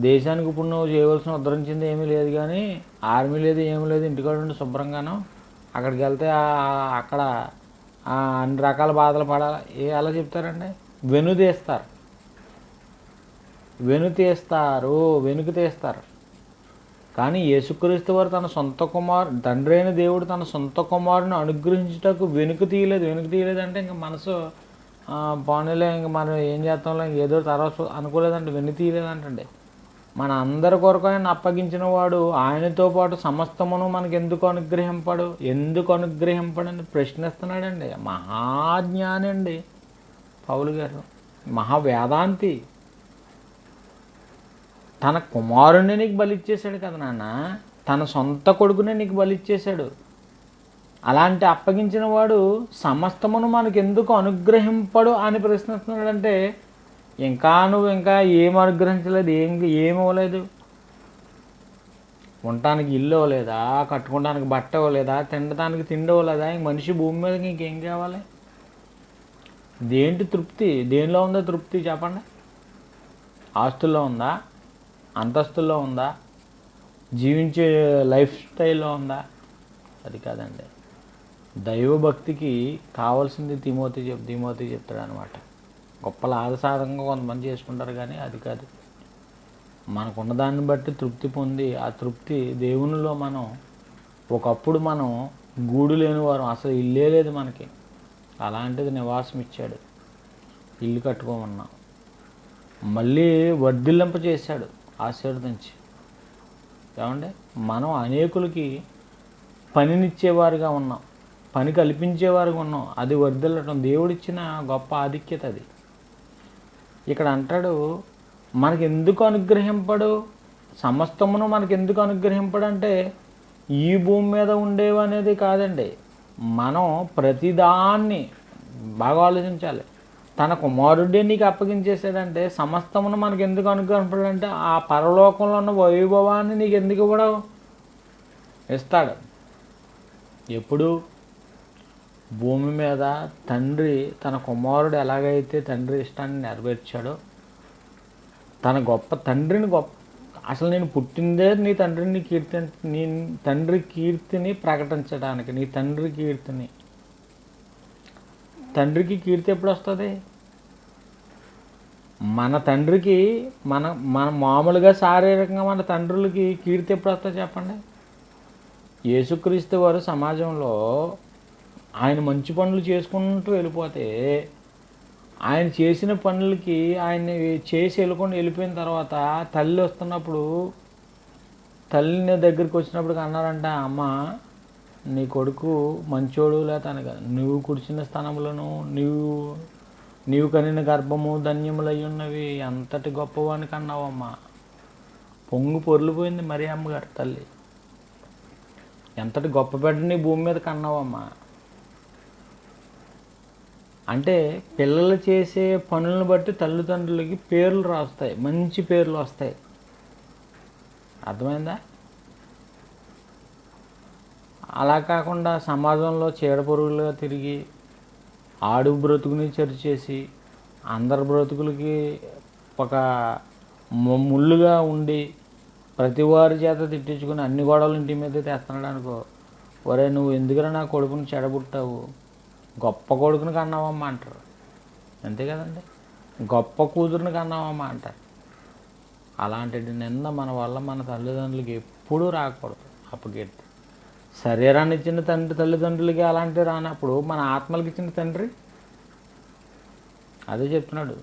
దేశానికి ఇప్పుడు నువ్వు చేయవలసిన ఉద్ధరించింది ఏమీ లేదు, కానీ ఆర్మీ లేదు ఏమీ లేదు, ఇంటికాడ ఉండి శుభ్రంగాను అక్కడికి వెళ్తే అక్కడ అన్ని రకాల బాధలు పడాలి. ఎలా చెప్తారండి, వెనుక తీస్తారు. కానీ యేసుక్రీస్తు వారు తన సొంత తండ్రి అయిన దేవుడు తన సొంత కుమారుని అనుగ్రహించుటకు వెనుక తీయలేదు అంటే ఇంకా మనసు పోనీలే, ఇంక మనం ఏం చేస్తాంలో ఏదో తర్వాత అనుకోలేదంటే, వెనుక తీయలేదంటండి. మన అందరి కొరకు ఆయన అప్పగించిన వాడు, ఆయనతో పాటు సమస్తమును మనకు ఎందుకు అనుగ్రహింపడని ప్రశ్నిస్తున్నాడండి. మహాజ్ఞాని అండి పౌలు గారు, మహావేదాంతి. తన కుమారుణ్ణి నీకు బలిచ్చేశాడు కదా నాన్న, తన సొంత కొడుకునే నీకు బలిచ్చేశాడు. అలాంటి అప్పగించిన వాడు సమస్తమును మనకు ఎందుకు అనుగ్రహింపడు అని ప్రశ్నిస్తున్నాడంటే, నువ్వు ఇంకా ఏం అనుగ్రహించలేదు, ఏమి ఇవ్వలేదు. ఉండటానికి ఇల్లు ఇవ్వలేదా, కట్టుకోవడానికి బట్ట ఇవ్వలేదా, తినడానికి తిండి ఇవ్వలేదా, ఇంక మనిషి భూమి మీద ఇంకేం కావాలి. దేంటి తృప్తి, దేనిలో ఉందో తృప్తి చెప్పండి. ఆస్తుల్లో ఉందా, అంతస్తుల్లో ఉందా, జీవించే లైఫ్ స్టైల్లో ఉందా? అది కాదండి. దైవభక్తికి కావాల్సింది తిమోతి చెప్తాడు అనమాట. గొప్ప లాభసాధకంగా కొంతమంది చేసుకుంటారు, కానీ అది కాదు. మనకున్న దాన్ని బట్టి తృప్తి పొంది, ఆ తృప్తి దేవునిలో మనం ఒకప్పుడు మనం గూడు లేని వారం, అసలు ఇల్లే లేదు మనకి. అలాంటిది నివాసం ఇచ్చాడు, ఇల్లు కట్టుకోమన్నాం. మళ్ళీ వర్ధిల్లింప చేశాడు ఆశీర్వదించి. ఏమంటే మనం అనేకులకి పనినిచ్చేవారుగా ఉన్నాం, పని కల్పించేవారుగా ఉన్నాం. అది వర్ధిల్లటం దేవుడిచ్చిన గొప్ప ఆధిక్యత అది. ఇక్కడ అంటాడు, మనకెందుకు అనుగ్రహింపడు, సమస్తమును మనకెందుకు అనుగ్రహింపడు అంటే ఈ భూమి మీద ఉండేవి అనేది కాదండి. మనం ప్రతిదాన్ని బాగా ఆలోచించాలి. తన కుమారుడే నీకు అప్పగించేసాడంటే సమస్తమును మనకు ఎందుకు అనుగ్రహింపడంటే ఆ పరలోకంలో ఉన్న వైభవాన్ని నీకు ఎందుకు కూడా ఇస్తాడు. ఎప్పుడు భూమి మీద తండ్రి తన కుమారుడు ఎలాగైతే తండ్రి ఇష్టాన్ని నెరవేర్చాడో, తన గొప్ప తండ్రిని అసలు నేను పుట్టిందే నీ తండ్రిని నీ తండ్రి కీర్తిని ప్రకటించడానికి. నీ తండ్రికి కీర్తి ఎప్పుడు వస్తుంది? మన తండ్రికి మన మామూలుగా శారీరకంగా మన తండ్రులకి కీర్తి ఎప్పుడు వస్తుంది చెప్పండి? యేసుక్రీస్తు వారు సమాజంలో ఆయన మంచి పనులు చేసుకుంటూ వెళ్ళిపోతే, ఆయన చేసిన పనులకి ఆయన్ని చేసి వెళ్ళిపోయిన తర్వాత తల్లి వస్తున్నప్పుడు, తల్లిని దగ్గరికి వచ్చినప్పుడు అన్నారంట, అమ్మ నీ కొడుకు మంచోడు లేతనగా, నువ్వు కూర్చున్న స్థానంలోను నీవు కనిన గర్భము ధన్యములై ఉన్నవి, అంతటి గొప్పవానికి అన్నావమ్మా. పొంగు పొర్లిపోయింది మరి అమ్మగారు తల్లి. ఎంతటి గొప్ప బిడ్డని భూమి మీద కన్నావమ్మా. అంటే పిల్లలు చేసే పనులను బట్టి తల్లిదండ్రులకి పేర్లు రాస్తాయి, మంచి పేర్లు వస్తాయి. అర్థమైందా? అలా కాకుండా సమాజంలో చీడపురుగులుగా తిరిగి ఆడు బ్రతుకుని చెరు చేసి అందరి బ్రతుకులకి ఒక ముళ్ళుగా ఉండి ప్రతి వారి చేత తిట్టించుకుని అన్ని గొడవలు ఇంటి మీద తెస్తున్నాడు అనుకో, ఒరే నువ్వు ఎందుకురా నా కొడుకుని చెడబుట్టావు, గొప్ప కొడుకుని కన్నావమ్మా అంటారు. అంతే కదండి, గొప్ప కూతురుని కన్నావమ్మా అంటారు. అలాంటి నింద మన వల్ల మన తల్లిదండ్రులకి ఎప్పుడూ రాకూడదు. అప్పకీర్తి శరీరాన్ని ఇచ్చిన తల్లిదండ్రులకి అలాంటివి రానప్పుడు మన ఆత్మలకి ఇచ్చిన తండ్రి అదే చెప్తున్నాడు.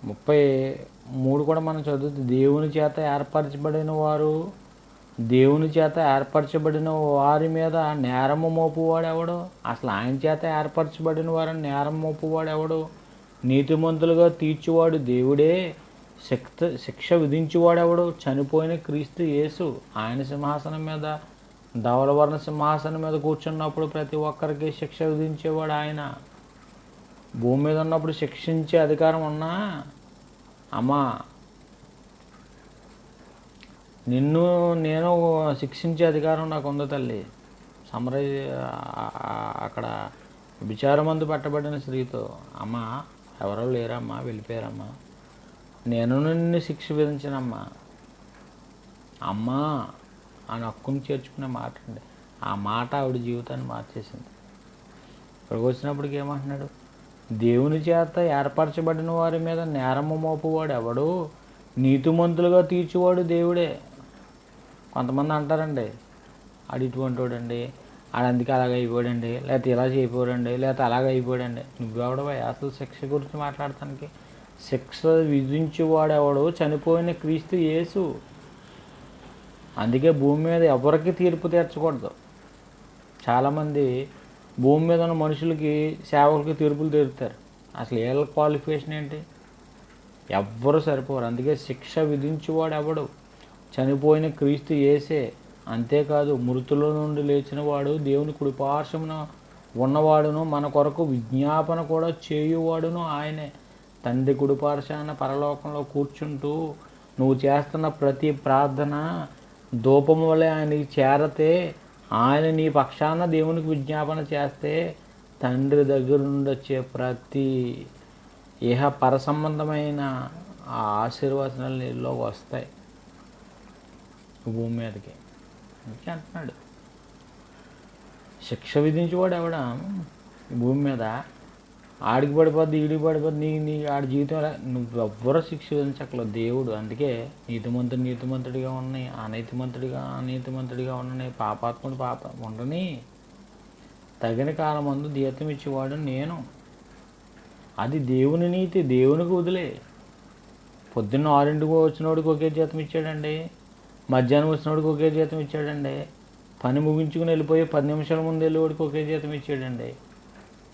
33 కూడా మనం చదువుతుంది, దేవుని చేత ఏర్పరచబడిన వారి మీద నేరము మోపువాడు ఎవడు? అసలు ఆయన చేత ఏర్పరచబడిన వారిని నేరం మోపువాడు ఎవడు? నీతిమంతులుగా తీర్చువాడు దేవుడే, శిక్ష విధించువాడెవడు? చనిపోయిన క్రీస్తు యేసు. ఆయన సింహాసనం మీద, ధవలవర్ణ సింహాసనం మీద కూర్చున్నప్పుడు ప్రతి ఒక్కరికి శిక్ష విధించేవాడు ఆయన. భూమి మీద ఉన్నప్పుడు శిక్షించే అధికారం ఉన్నా, అమ్మా నిన్ను నేను శిక్షించే అధికారం నాకు ఉంది తల్లి. అక్కడ విచారమందు పెట్టబడిన స్త్రీతో, అమ్మ ఎవరో లేరమ్మా, వెళ్ళిపోయారమ్మా, నేను నిన్ను శిక్ష విధించనమ్మా, అమ్మా అని హక్కుని చేర్చుకునే మాట అండి. ఆ మాట ఆవిడ జీవితాన్ని మార్చేసింది. ఇక్కడికి వచ్చినప్పటికి ఏమంటున్నాడు? దేవుని చేత ఏర్పరచబడిన వారి మీద నేరము మోపువాడు ఎవడు? నీతిమంతులుగా తీర్చువాడు దేవుడే. కొంతమంది అంటారండి, ఆడు ఇటువంటి వాడండి, ఆడందుకే అలాగ అయిపోయాడండి, లేకపోతే ఇలా చేయకపోయాడండి, లేకపోతే అలాగ అయిపోయాడండి. నువ్వెవడవా అసలు శిక్ష గురించి మాట్లాడటానికి? శిక్ష విధించేవాడెవడు? చనిపోయిన క్రీస్తు యేసు. అందుకే భూమి మీద ఎవరికి తీర్పు తీర్చకూడదు. చాలామంది భూమి మీద ఉన్న మనుషులకి, సేవకులకి తీర్పులు తీరుతారు. అసలు వీళ్ళ క్వాలిఫికేషన్ ఏంటి? ఎవ్వరు సరిపోరు. అందుకే శిక్ష విధించేవాడు ఎవడు? చనిపోయిన క్రీస్తు యేసే. అంతేకాదు, మృతుల నుండి లేచిన వాడు, దేవుని కుడిపార్శ్వమున ఉన్నవాడును, మన కొరకు విజ్ఞాపన కూడా చేయువాడును ఆయనే. తండ్రి కుడిపార్శ్వాన పరలోకంలో కూర్చుంటూ నువ్వు చేస్తున్న ప్రతి ప్రార్థన ధూపము వలె ఆయనకి చేరతే, ఆయన నీ పక్షాన దేవునికి విజ్ఞాపన చేస్తే, తండ్రి దగ్గర నుండి వచ్చే ప్రతి పర సంబంధమైన ఆ ఆశీర్వచనాలు నీలో వస్తాయి భూమి మీదకి. అందుకే అంటున్నాడు, శిక్ష విధించేవాడు ఎవడా భూమి మీద? ఆడికి పడిపోద్ది ఈడికి పడిపోద్ది నీ ఆడి జీవితం ఎలా నువ్వు ఎవ్వరూ శిక్ష విధించక్కర్లేదు దేవుడు. అందుకే నీతిమంతుడిగా ఉన్నాయి, అనీతిమంతుడిగా ఉండని, పాపాత్ముడు ఉండని, తగిన కాలమందు జీతం ఇచ్చేవాడు నేను. అది దేవుని నీతి, దేవునికి వదిలే. పొద్దున్న 6ంటికి వచ్చినోడికి ఒకే జీతం ఇచ్చాడండి, మధ్యాహ్నం వచ్చినోడికి ఒకే జీతం ఇచ్చాడండి, పని ముగించుకుని వెళ్ళిపోయి 10 నిమిషాల ముందు వెళ్ళేవాడికి ఒకే జీతం ఇచ్చాడండి.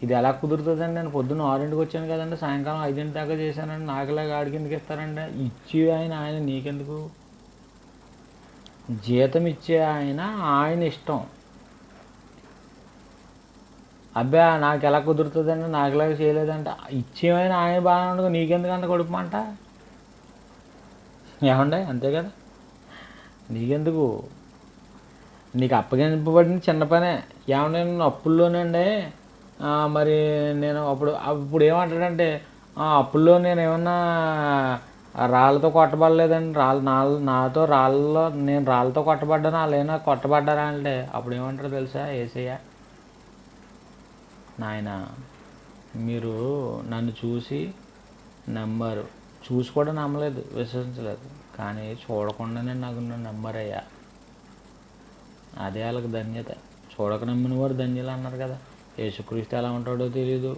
ఇది ఎలా కుదురుతుందండి? నేను పొద్దున్న 6ంటికి వచ్చాను కదండి, సాయంకాలం 5 దాకా చేశానండి, నాకులాగా ఆడికి ఎందుకు ఇస్తారండి? ఇచ్చి ఆయన నీకెందుకు? జీతం ఇచ్చే ఆయన ఇష్టం. అబ్బా నాకు ఎలా కుదురుతుందండి, నాకులాగా చేయలేదంట, ఇచ్చేమైనా ఆయన బాగానే ఉండదు, నీకెందుకంట కొడుకుమంట? ఏమండే? అంతే కదా, నీకెందుకు? నీకు అప్పగింపబడిన చిన్న పనే. ఏమన్నా నేను అప్పుల్లోనండి, మరి నేను అప్పుడు ఏమంటాడంటే, అప్పుల్లో నేను ఏమన్నా రాళ్ళతో కొట్టబడలేదండి, నేను రాళ్ళతో కొట్టబడ్డాను, వాళ్ళైనా కొట్టబడ్డారా అంటే అప్పుడు ఏమంటారు తెలుసా? యేసయ్య, నాయన మీరు నన్ను చూసి నమ్మారు, చూసి కూడా నమ్మలేదు, విశ్వసించలేదు, కానీ చూడకుండానే నన్ను నమ్మారయ్యా. అదే వాళ్ళకి ధన్యత. చూడక నమ్మిన వారు ధన్యులు అన్నారు కదా. యేసుక్రీస్తు ఎలా ఉంటాడో తెలీదు,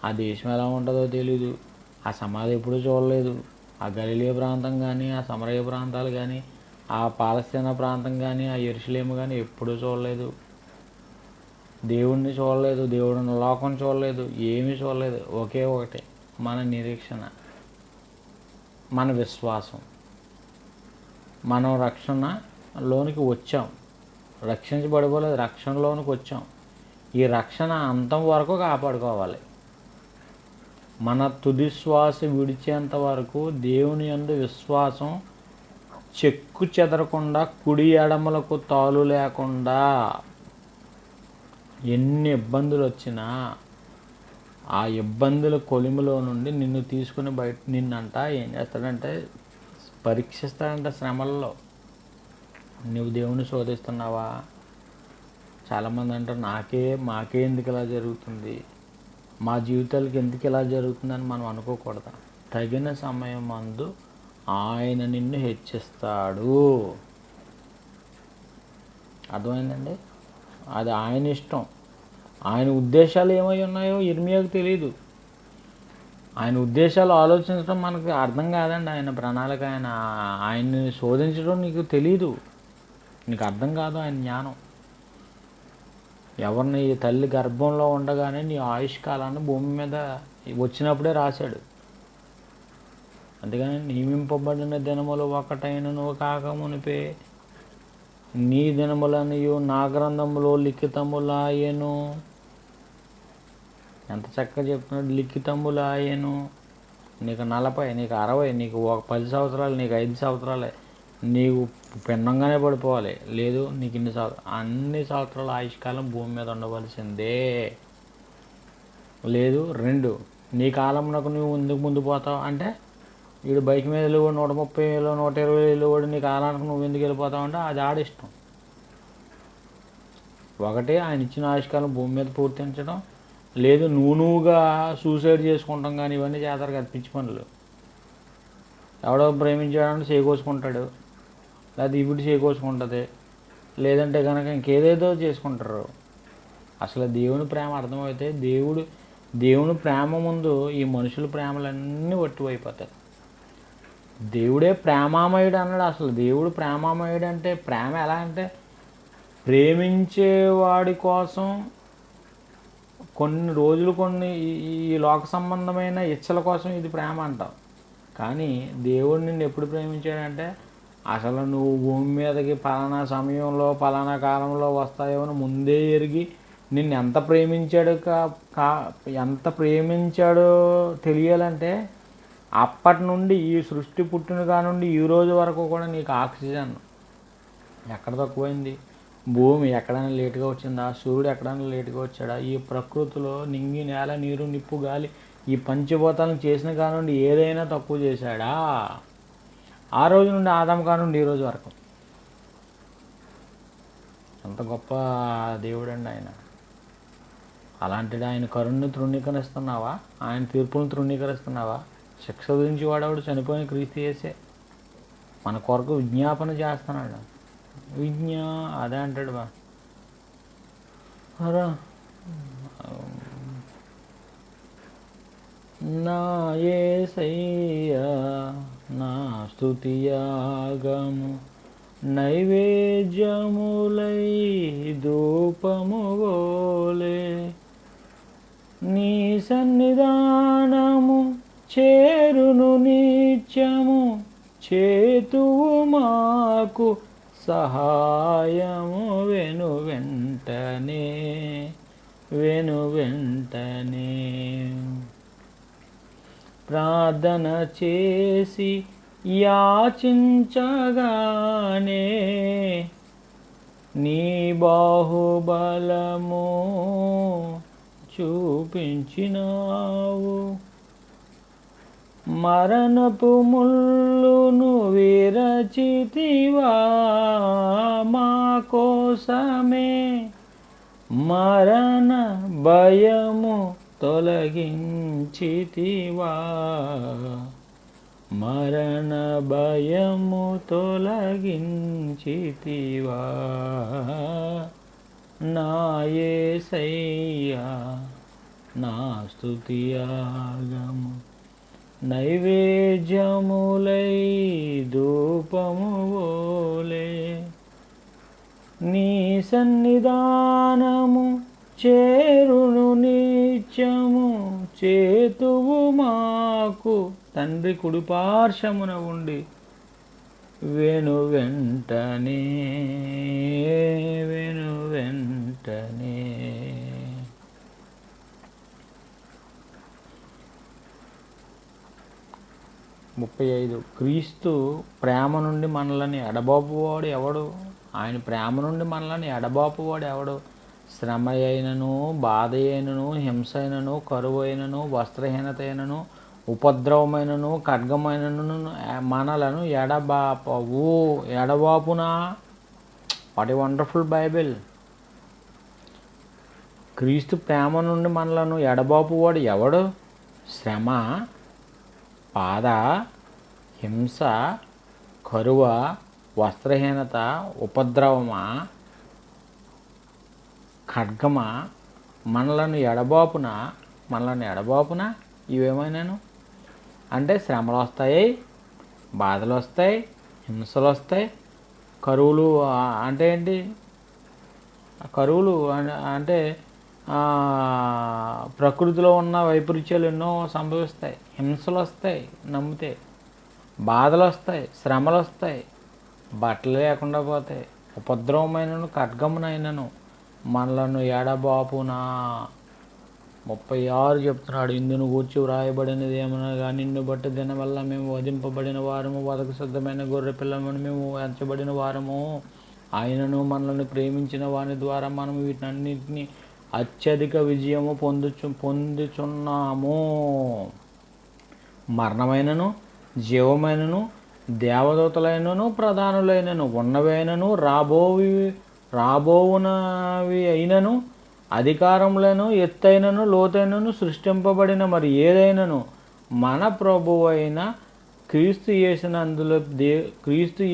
ఆ దేశం ఎలా ఉంటుందో తెలీదు, ఆ సమాధి ఎప్పుడూ చూడలేదు, ఆ గలిలే ప్రాంతం కానీ, ఆ సమరయ ప్రాంతాలు కానీ, ఆ పాలస్తీనా ప్రాంతం కానీ, ఆ యెరూషలేము కానీ ఎప్పుడూ చూడలేదు. దేవుణ్ణి చూడలేదు, దేవుడిని లోకం చూడలేదు, ఏమీ చూడలేదు. ఒకే ఒకటే మన నిరీక్షణ, మన విశ్వాసం. మనం రక్షణలోనికి వచ్చాం, రక్షించబడిపోలేదు, రక్షణలోనికి వచ్చాం. ఈ రక్షణ అంతం వరకు కాపాడుకోవాలి. మన తుది శ్వాస విడిచేంత వరకు దేవుని యందు విశ్వాసం చెక్కు చెదరకుండా, కుడి ఎడమలకు తాలు లేకుండా, ఎన్ని ఇబ్బందులు వచ్చినా ఆ ఇబ్బందుల కొలిమిలో నుండి నిన్ను తీసుకుని నిన్నంట ఏం చేస్తాడంటే పరీక్షిస్తాడంట. శ్రమల్లో నువ్వు దేవుని శోధిస్తున్నావా? చాలామంది అంటారు మాకే ఎందుకు ఇలా జరుగుతుంది, మా జీవితాలకి ఎందుకు ఇలా జరుగుతుందని మనం అనుకోకూడదు. తగిన సమయం మందు ఆయన నిన్ను హెచ్చిస్తాడు. అర్థమైందండి? అది ఆయన ఇష్టం. ఆయన ఉద్దేశాలు ఏమై ఉన్నాయో ఇర్మియాకు తెలియదు. ఆయన ఉద్దేశాలు ఆలోచించడం మనకు అర్థం కాదండి. ఆయన ప్రణాళిక, ఆయన్ని శోధించడం నీకు తెలీదు, నీకు అర్థం కాదు ఆయన జ్ఞానం. ఎవరిని తల్లి గర్భంలో ఉండగానే నీ ఆయుష్కాలాన్ని భూమి మీద వచ్చినప్పుడే రాశాడు. అందుకని నియమింపబడిన దినములు ఒకటైనను కాక మునిపే నీ దినములనియు నా గ్రంథములో లిఖితములాయెను. ఎంత చక్కగా చెప్తున్నాడు, లిఖితములాయెను. నీకు 40, నీకు 60, నీకు 10 సంవత్సరాలు, నీకు 5 సంవత్సరాలే, నీకు పిండంగానే పడిపోవాలి. లేదు నీకు అన్ని సంవత్సరాల ఆయుష్కాలం భూమి మీద ఉండవలసిందే. లేదు 2 నీ కాలంలో నువ్వు ముందు పోతావు అంటే, వీడు బైక్ మీద వెళ్ళేవాడు 130 120 వెళ్ళేవాడు, నీ కాలానికి నువ్వు ఎందుకు వెళ్ళిపోతావు అంటే అది ఆడిష్టం. ఒకటి ఆయన ఇచ్చిన ఆయుష్కాలం భూమి మీద పూర్తించడం, లేదు నువ్వుగా సూసైడ్ చేసుకుంటాం కానీ ఇవన్నీ చేస్తారు కదా పిచ్చి పనులు. ఎవడో ప్రేమించాడంటే చేకూసుకుంటాడు, లేదా ఇప్పుడు చేకూసుకుంటుంది, లేదంటే కనుక ఇంకేదేదో చేసుకుంటారు. అసలు దేవుని ప్రేమ అర్థమైతే దేవుని ప్రేమ ముందు ఈ మనుషుల ప్రేమలన్నీ ఒట్టివైపోతాయి. దేవుడే ప్రేమామయుడు అన్నాడు. అసలు దేవుడు ప్రేమామయుడు అంటే ప్రేమ ఎలా అంటే, ప్రేమించేవాడి కోసం కొన్ని రోజులు ఈ లోక సంబంధమైన ఇచ్చల కోసం ఇది ప్రేమ అంటాం. కానీ దేవుడు నిన్ను ఎప్పుడు ప్రేమించాడంటే, అసలు నువ్వు భూమి మీదకి పలానా సమయంలో పలానా కాలంలో వస్తాయోని ముందే ఎరిగి నిన్ను ఎంత ప్రేమించాడో తెలియాలంటే, అప్పటి నుండి ఈ సృష్టి పుట్టిన కానుండి ఈ రోజు వరకు కూడా నీకు ఆక్సిజన్ ఎక్కడ తక్కువైంది? భూమి ఎక్కడైనా లేటుగా వచ్చిందా? సూర్యుడు ఎక్కడైనా లేటుగా వచ్చాడా? ఈ ప్రకృతిలో నింగి, నేల, నీరు, నిప్పు, గాలి, ఈ పంచభూతాలను చేసిన కానుండి ఏదైనా తక్కువ చేశాడా? ఆ రోజు నుండి ఆదాం కానుండి ఈ రోజు వరకు. ఎంత గొప్ప దేవుడు అండి ఆయన. అలాంటిది ఆయన కరుణని తృణీకరిస్తున్నావా? ఆయన తీర్పులను తృణీకరిస్తున్నావా? శిక్ష గురించి వాడేవాడు చనిపోయిన క్రీస్తు యేసే మన కొరకు విజ్ఞాపన చేస్తున్నాడు. అదే అంటాడు బా అరా నా యేసయ్యా నా స్తుతియాగము నైవేద్యములై ధూపముగోలే నీ సన్నిధానము చేరును నిత్యము చేతువు మాకు సహాయము వెను వెంటనే ప్రార్థన చేసి యాచించగానే నీ బాహుబలము చూపించినావు మరణపు ముళ్ళును విరచితివా మా కోసమే మరణ భయము తొలగించితివా మరణ భయము తొలగించితివా నా యేసయ్యా నా స్తుతియాగము నైవేద్యములై ధూపమువోలే నీ సన్నిధానము చేరును నిత్యము చేతువు మాకు తండ్రి కుడిపార్శ్వమున ఉండి వెను వెంటనే 35 క్రీస్తు ప్రేమ నుండి మనల్ని ఎడబాపువాడు ఎవడు? ఆయన ప్రేమ నుండి మనల్ని ఎడబాపువాడు ఎవడు? శ్రమ అయినను, బాధ అయినను, హింస అయినను, కరువు అయినను, వస్త్రహీనత అయినను, ఉపద్రవమైనను, ఖడ్గమైనను మనలను ఎడబాపునా. What a wonderful Bible. క్రీస్తు ప్రేమ నుండి మనలను ఎడబాపువాడు ఎవడు? శ్రమ, బాధ, హింస, కరువ, వస్త్రహీనత, ఉపద్రవమా, ఖడ్గమా మనలను ఎడబాపునా ఇవేమైనాను అంటే శ్రమలు వస్తాయి, బాధలు వస్తాయి, హింసలు వస్తాయి. కరువులు అంటే ఏంటి? కరువులు అంటే ప్రకృతిలో ఉన్న వైపరీత్యాలు ఎన్నో సంభవిస్తాయి. హింసలు వస్తాయి నమ్మితే, బాధలు వస్తాయి, శ్రమలు వస్తాయి, బట్టలు లేకుండా పోతాయి. ఉపద్రవమైనను ఖడ్గమునైనను మనలను ఎడబాపునా. 36 చెప్తున్నాడు. ఇందును గూర్చి వ్రాయబడినది ఏమనగా నిన్ను బట్టి దీనివల్ల మేము వధింపబడిన వారము, వదకు సిద్ధమైన గొర్రె పిల్లమని మేము ఎంచబడిన వారము. ఆయనను మనల్ని ప్రేమించిన వాని ద్వారా మనం వీటన్నిటిని అత్యధిక విజయము పొందుచున్నాము. మరణమైనను, జీవమైనను, దేవదూతలైనను, ప్రధానులైనను, ఉన్నవైనను, రాబోవునవి అయినను, అధికారములను, ఎత్తైనను, లోతైనను, సృష్టింపబడిన మరి ఏదైనను మన ప్రభువు అయిన క్రీస్తు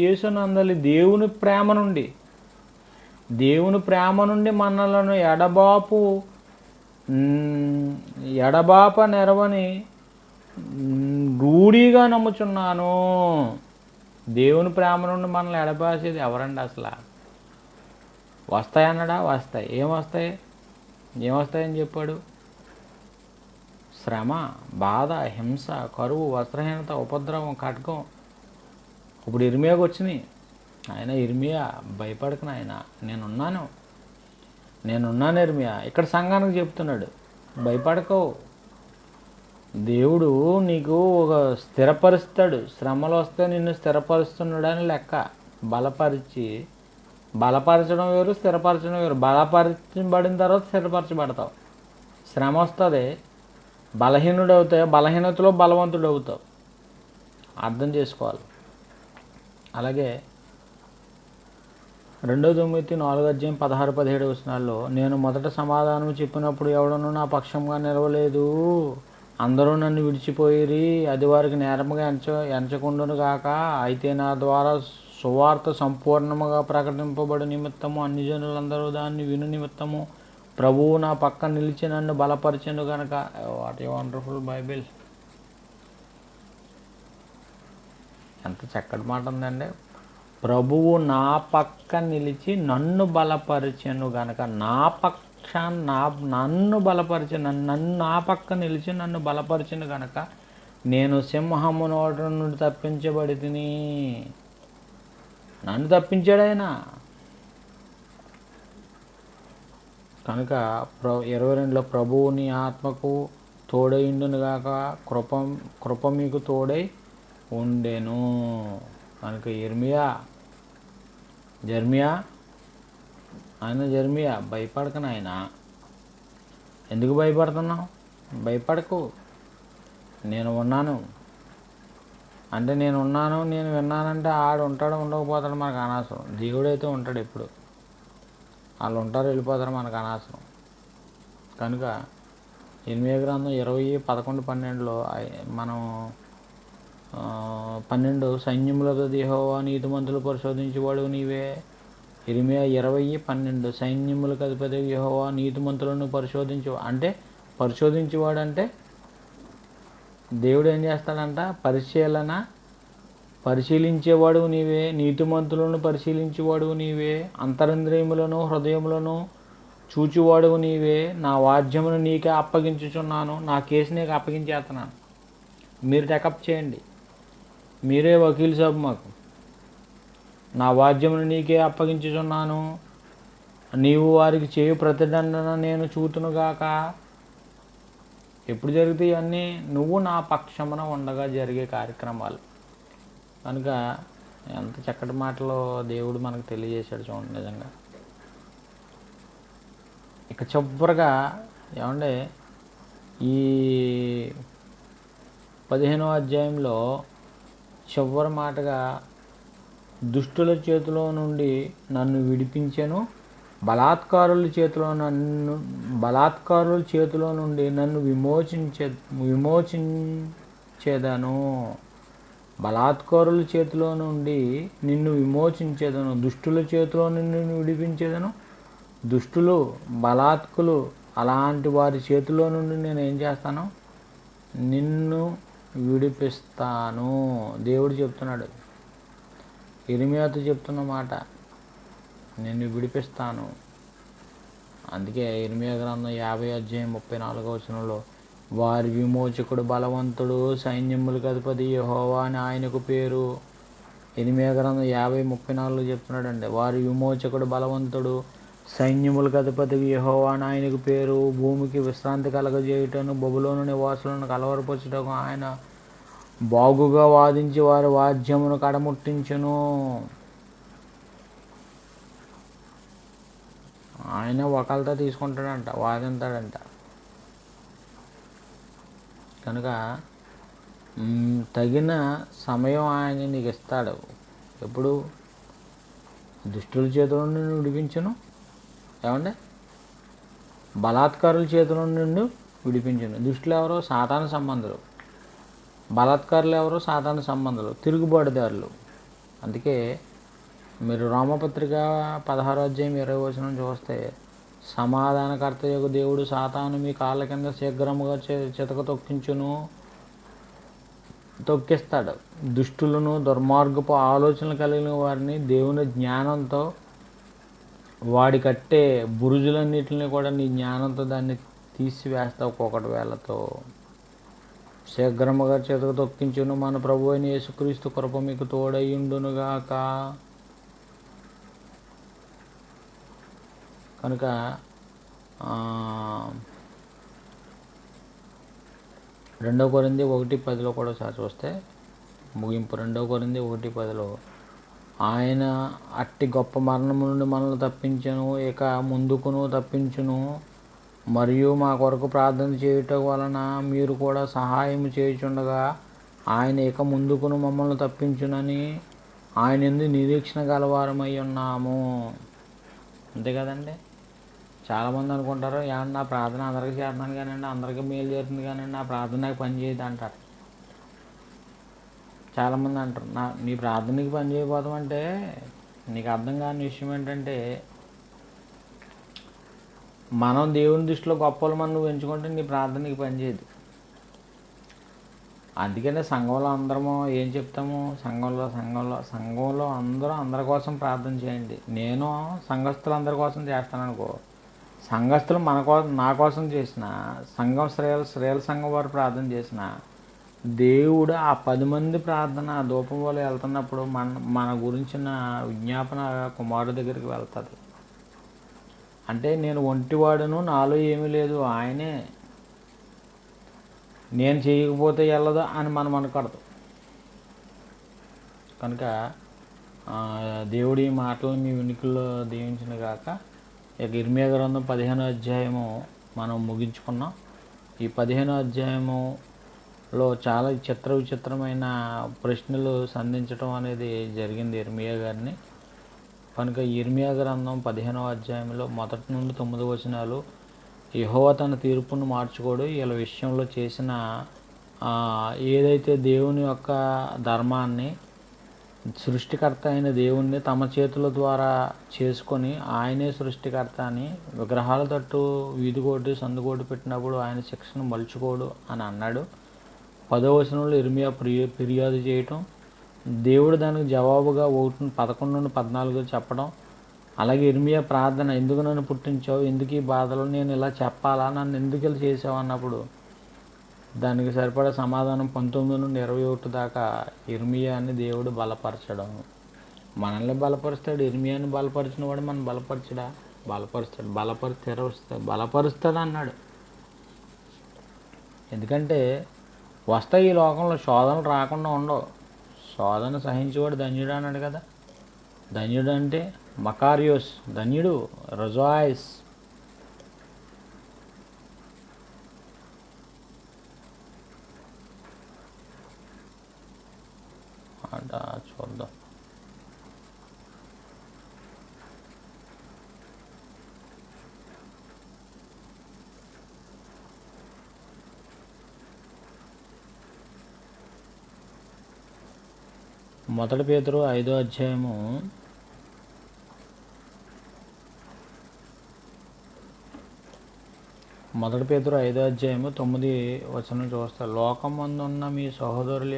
యేసునందలి దేవుని ప్రేమ నుండి మనలను ఎడబాప నెరవని రూఢిగా నమ్ముచున్నాను. దేవుని ప్రేమ నుండి మనల్ని ఎడబాసేది ఎవరండి అసలు? వస్తాయన్నాడా? వస్తాయి. ఏమొస్తాయని చెప్పాడు? శ్రమ, బాధ, హింస, కరువు, వస్త్రహీనత, ఉపద్రవం, ఖడ్గం. ఇప్పుడు ఇర్మియాకు వచ్చినాయి. ఆయన ఇర్మియా భయపడకు నాయన, నేనున్నాను ఇర్మియా. ఇక్కడ సంఘానికి చెప్తున్నాడు, భయపడకో, దేవుడు నీకు ఒక స్థిరపరుస్తాడు. శ్రమలు వస్తే నిన్ను స్థిరపరుస్తున్నాడని లెక్క. బలపరచడం వేరు, స్థిరపరచడం వేరు. బలపరచబడిన తర్వాత స్థిరపరచబడతావు. శ్రమ వస్తుంది, బలహీనుడవుతావు, బలహీనతలో బలవంతుడు అవుతావు. అర్థం చేసుకోవాలి. అలాగే 2 తిమోతి 4:16-17 నేను మొదట సమాధానం చెప్పినప్పుడు ఎవడనూ నా పక్షంగా నిలవలేదు, అందరూ నన్ను విడిచిపోయిరి, అది వారికి నేరముగా ఎంచకుండును గాక. అయితే నా ద్వారా సువార్త సంపూర్ణముగా ప్రకటింపబడు నిమిత్తము అన్ని జనులందరూ దాన్ని విను నిమిత్తము ప్రభువు నా పక్క నిలిచి నన్ను బలపరిచెను గనక. What a wonderful Bible! ఎంత చక్కటి మాట ఉందండి. ప్రభువు నా పక్క నిలిచి నన్ను బలపరిచెను గనక. నా పక్షాన్ని నన్ను బలపరిచిన నన్ను నా పక్క నిలిచి నన్ను బలపరిచెను గనక నేను సింహము నోటి నుండి తప్పించబడి తిని. నన్ను తప్పించాడు ఆయన. కనుక 22 ప్రభువు నీ ఆత్మకు తోడైండునుగాక, కృప మీకు తోడై ఉండెను. కనుక జర్మియా భయపడకను. ఆయన ఎందుకు భయపడుతున్నావు? భయపడకు. నేను ఉన్నాను అంటే నేను విన్నానంటే ఆడు ఉంటాడు ఉండకపోతాడు మనకు అనవసరం. దేవుడైతే ఉంటాడు ఎప్పుడు. వాళ్ళు ఉంటారు వెళ్ళిపోతారు మనకు అనవసరం. కనుక ఇర్మీయా గ్రంథం 20:11-12 మనం 12 సైన్యములతో యెహోవా నీతిమంతులు పరిశోధించేవాడు నీవే. ఇర్మీయా 20:12 సైన్యములకు అధిపతి యెహోవా నీతిమంతులను పరిశోధించేవాడు అంటే దేవుడు ఏం చేస్తాడంట? పరిశీలించేవాడు నీవే, నీతిమంతులను పరిశీలించేవాడు నీవే, అంతరింద్రియములను హృదయములను చూచువాడు నీవే. నా వాద్యమును నీకే అప్పగించుచున్నాను, నా కేసు నీకు అప్పగించేస్తున్నాను. మీరు టెకప్ చేయండి, మీరే వకీల్ సాబ్ మాకు. నా వాద్యమును నీకే అప్పగించుచున్నాను, నీవు వారికి చేయు ప్రతిదండన నేను చూతునుగాక. ఎప్పుడు జరుగుతాయి అన్నీ? నువ్వు నా పక్షమున ఉండగా జరిగే కార్యక్రమాలు. కనుక ఎంత చక్కటి మాటలో దేవుడు మనకు తెలియజేశాడు చూడండి. నిజంగా ఇక చివరగా ఏమంటే ఈ 15వ అధ్యాయంలో చివరి మాటగా దుష్టుల చేతిలో నుండి నన్ను విడిపించెను, బలాత్కారుల చేతిలో నుండి నన్ను విమోచించేదను. బలాత్కారుల చేతిలో నుండి నిన్ను విమోచించేదను, దుష్టుల చేతిలో నుండి నిన్ను విడిపించేదను. దుష్టులు, బలాత్కులు అలాంటి వారి చేతిలో నుండి నేను ఏం చేస్తాను? నిన్ను విడిపిస్తాను. దేవుడు చెప్తున్నాడు, ఇర్మీయాతో చెప్తున్న మాట, నిన్ను విడిపిస్తాను. అందుకే ఇర్మీయా గ్రంథం 50:34 వారి విమోచకుడు బలవంతుడు, సైన్యములకు అధిపతి యెహోవా అని ఆయనకు పేరు. ఇర్మీయా గ్రంథం 50:34 చెప్తున్నాడండి. వారి విమోచకుడు బలవంతుడు, సైన్యములకు అధిపతి యెహోవా అని ఆయనకు పేరు. భూమికి విశ్రాంతి కలగజేయుటను, బబులోను నివాసులను కలవరపరచుటకు ఆయన బాగుగా వాదించి వారి వాద్యమును కడముట్టించును. ఆయన ఒకళ్ళతో తీసుకుంటాడంట, వాదింతాడంట. కనుక తగిన సమయం ఆయన నీకు ఇస్తాడు. ఎప్పుడు? దుష్టుల చేతిలో నుండి విడిపించును, ఏమంటే బలాత్కారుల చేతిలో నుండి విడిపించును. దుష్టులు ఎవరో? సాతాను సంబంధులు. బలాత్కారులు ఎవరో? సాతాను సంబంధులు, తిరుగుబాటుదారులు. అందుకే మీరు రోమపత్రిక 16:20 చూస్తే, సమాధానకర్త యొక్క దేవుడు సాతాను మీ కాళ్ళ కింద శీఘ్రముగా చితక తొక్కిస్తాడు. దుష్టులను, దుర్మార్గపు ఆలోచనలు కలిగిన వారిని దేవుని జ్ఞానంతో వాడి కట్టే బురుజులన్నిటిని కూడా నీ జ్ఞానంతో దాన్ని తీసివేస్తావు ఒక్కొక్కటి వేళతో. శీఘ్రముగా చితక తొక్కించును. మన ప్రభువైన యేసుక్రీస్తు కృప మీకు తోడైయుండునుగాక. కనుక 2 కొరింథీ 1:10 కూడా ఒకసారి చూస్తే ముగింపు. 2 కొరింథీ 1:10 ఆయన అట్టి గొప్ప మరణము నుండి మనల్ని తప్పించను, ఇక ముందుకును తప్పించును. మరియు మా కొరకు ప్రార్థన చేయుట వలన మీరు కూడా సహాయం చేయుచుండగా ఆయన ఇక ముందుకును మమ్మల్ని తప్పించునని ఆయన యందు నిరీక్షణ గలవారమై ఉన్నాము. అంతే కదండి. చాలామంది అనుకుంటారు, ఏమన్నా నా ప్రార్థన అందరికీ చేస్తున్నాను కానండి, అందరికీ మేలు చేస్తుంది కానండి, నా ప్రార్థన నాకు పని చేయదు అంటారు. చాలామంది అంటారు, నీ ప్రార్థనకి పని చేయకపోవడం అంటే నీకు అర్థం కాని విషయం ఏంటంటే, మనం దేవుని దృష్టిలో గొప్పలు మనం నువ్వు ఎంచుకుంటే నీ ప్రార్థనకి పని చేయదు. అందుకనే సంఘంలో అందరము ఏం చెప్తాము, సంఘంలో అందరూ అందరి కోసం ప్రార్థన చేయండి. నేను సంఘస్థులు అందరి కోసం చేస్తాను అనుకో, సంఘస్థులు నా కోసం చేసిన, శ్రేయల సంఘం వారు ప్రార్థన చేసిన, దేవుడు ఆ 10 మంది ప్రార్థన ధూపం వల్ల వెళ్తున్నప్పుడు మన గురించిన విజ్ఞాపన కుమారుడి దగ్గరికి వెళ్తుంది. అంటే నేను ఒంటివాడును, నాలో ఏమీ లేదు, ఆయనే, నేను చేయకపోతే వెళ్ళదు అని మనం అనకూడదు. కనుక దేవుడి మాటలు మీ వినికిల్లో దీవించిన గాక. ఇక ఇర్మీయా గ్రంథం 15వ అధ్యాయము మనం ముగించుకున్నాం. ఈ 15వ అధ్యాయములో చాలా విచిత్రమైన ప్రశ్నలు సంధించడం అనేది జరిగింది ఇర్మీయా గారిని. కనుక ఇర్మీయా గ్రంథం 15వ అధ్యాయంలో 1 నుండి 9 వచనాలు, యెహోవా తన తీర్పును మార్చుకోడు, వీళ్ళ విషయంలో చేసిన ఏదైతే దేవుని యొక్క ధర్మాన్ని, సృష్టికర్త అయిన దేవుణ్ణి తమ చేతుల ద్వారా చేసుకొని ఆయనే సృష్టికర్త అని విగ్రహాల తట్టు వీధికోటి సందుకోటి పెట్టినప్పుడు ఆయన శిక్షను మలుచుకోడు అని అన్నాడు. 10వ వచనంలో ఇర్మీయా ఫిర్యాదు చేయటం, దేవుడు దానికి జవాబుగా 11 నుండి 14 చెప్పడం, అలాగే ఇర్మీయా ప్రార్థన, ఎందుకు నన్ను పుట్టించావు, ఎందుకు ఈ బాధలు, నేను ఇలా చెప్పాలా, నన్ను ఎందుకు ఇలా చేసావు అన్నప్పుడు దానికి సరిపడా సమాధానం 19 నుండి 21 దాకా ఇర్మీయాని దేవుడు బలపరచడం. మనల్ని బలపరుస్తాడు, ఇర్మీయాని బలపరిచిన వాడు మనం బలపరచడా? బలపరుస్తాడు, బలపరుస్తాడు అన్నాడు. ఎందుకంటే వస్తాయి ఈ లోకంలో, శోధనలు రాకుండా ఉండవు. శోధన సహించేవాడు ధన్యుడు అన్నాడు కదా. ధన్యుడు అంటే మకారియోస్, ధన్యుడు, రజాయిస్. చూద్దాం. మొదటి పేతురు 5వ అధ్యాయము 9 వచనం చూస్తారు. లోకమందున్న మీ సహోదరులు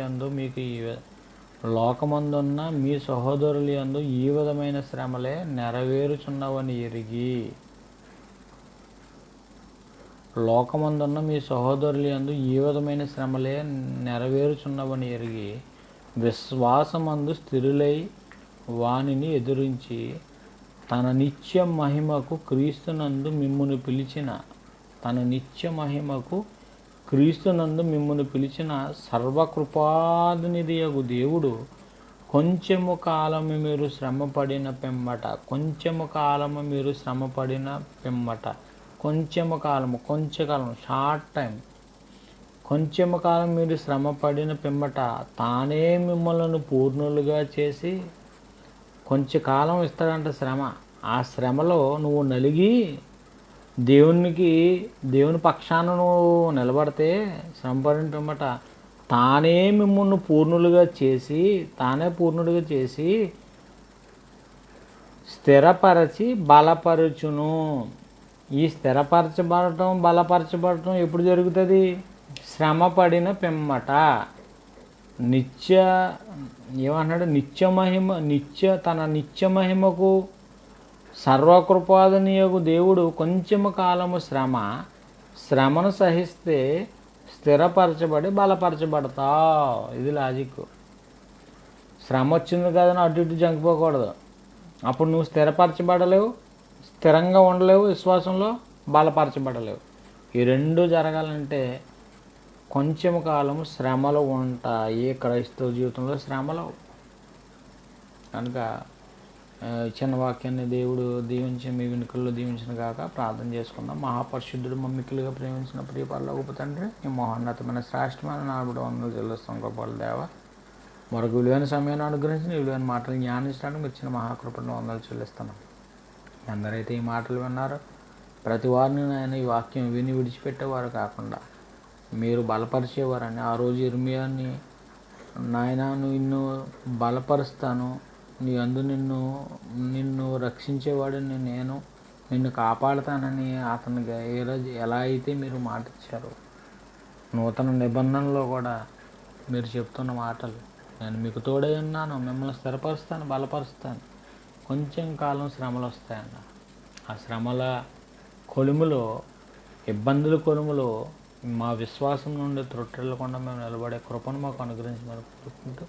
యందు ఈ విధమైన శ్రమలే నెరవేరుచున్నవని ఎరిగి. లోకమందున్న మీ సహోదరులు యందు ఈ విధమైన శ్రమలే నెరవేరుచున్నవని ఎరిగి విశ్వాసమందు స్థిరులై వానిని ఎదురించి తన నిత్య మహిమకు క్రీస్తునందు మిమ్మును పిలిచిన సర్వకృపానిధియగు దేవుడు కొంచెము కాలము మీరు శ్రమపడిన పిమ్మట, షార్ట్ టైం, కొంచెము కాలం మీరు శ్రమపడిన పిమ్మట తానే మిమ్మల్ని పూర్ణులుగా చేసి, కొంచెం కాలం ఇస్తాడంట శ్రమ. ఆ శ్రమలో నువ్వు నలిగి దేవుని పక్షాన నువ్వు నిలబడితే, శ్రమపడిన పిమ్మట తానే మిమ్మల్ని పూర్ణులుగా చేసి స్థిరపరచి బలపరచును. ఈ బలపరచబడటం ఎప్పుడు జరుగుతుంది? శ్రమ పడిన పిమ్మట. ఏమన్నాడు? తన నిత్య మహిమకు సర్వకృపాదనియగు దేవుడు కొంచెము కాలము శ్రమను సహిస్తే స్థిరపరచబడి బలపరచబడతావు. ఇది లాజిక్. శ్రమ వచ్చింది కదని అటు ఇటు జంకిపోకూడదు. అప్పుడు నువ్వు స్థిరపరచబడలేవు, స్థిరంగా ఉండలేవు, విశ్వాసంలో బలపరచబడలేవు. ఈ రెండు జరగాలంటే కొంచెం కాలము శ్రమలు ఉంటాయి. క్రైస్తవ జీవితంలో శ్రమలు. కనుక చిన్న వాక్యాన్ని దేవుడు దీవించి మీ వెనుకల్లో దీవించిన కాక ప్రార్థన చేసుకుందాం. మహాపరిశుద్ధుడు మమ్మికులుగా ప్రేమించిన ప్రియ పరలోకపు తండ్రి, ఈ మహోన్నతమైన శ్రేష్టమైన నాడు వందలు చెల్లిస్తాం. గొప్ప దేవ, మరొక విలువైన సమయాన్ని అనుగ్రహించి నీ విలువైన మాటలు జ్ఞానించడానికి మీరు ఇచ్చిన మహాకృపను వందలు చెల్లిస్తున్నాం. ఎందరైతే ఈ మాటలు విన్నారో ప్రతి వారిని నాయన ఈ వాక్యం విని విడిచిపెట్టేవారు కాకుండా మీరు బలపరిచేవారని ఆ రోజు ఇర్మియాని నాయన నిన్ను బలపరుస్తాను, నీ అందు నిన్ను రక్షించేవాడిని నేను, నిన్ను కాపాడుతానని అతనికి ఎలా అయితే మీరు మాట ఇచ్చారో నూతన నిబంధనలో కూడా మీరు చెప్తున్న మాటలు, నేను మీకు తోడై ఉన్నాను, మిమ్మల్ని స్థిరపరుస్తాను, బలపరుస్తాను, కొంచెం కాలం శ్రమలు వస్తాయన్న ఆ శ్రమల కొలుములో, ఇబ్బందుల కొలుములో మా విశ్వాసం నుండి త్రొట్టెళ్ళకుండా మేము నిలబడే కృపను మాకు అనుగ్రహించి మనం కోరుకుంటూ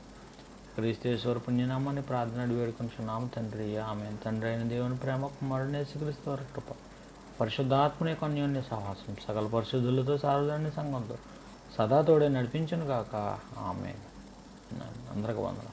క్రీస్తేశ్వర పుణ్యనామాన్ని ప్రార్థన వేడుకుంటున్నాము తండ్రి. ఆమె తండ్రి అయిన దేవుని ప్రేమ, కుమారుని యేసుక్రీస్తు వారి కృప, పరిశుద్ధాత్మని అన్యోన్య సహవాసం సకల పరిశుద్ధులతో సార్వజనిక సంఘంతో సదా తోడే నడిపించును గాక. ఆమె. అందరికి వందనాలు.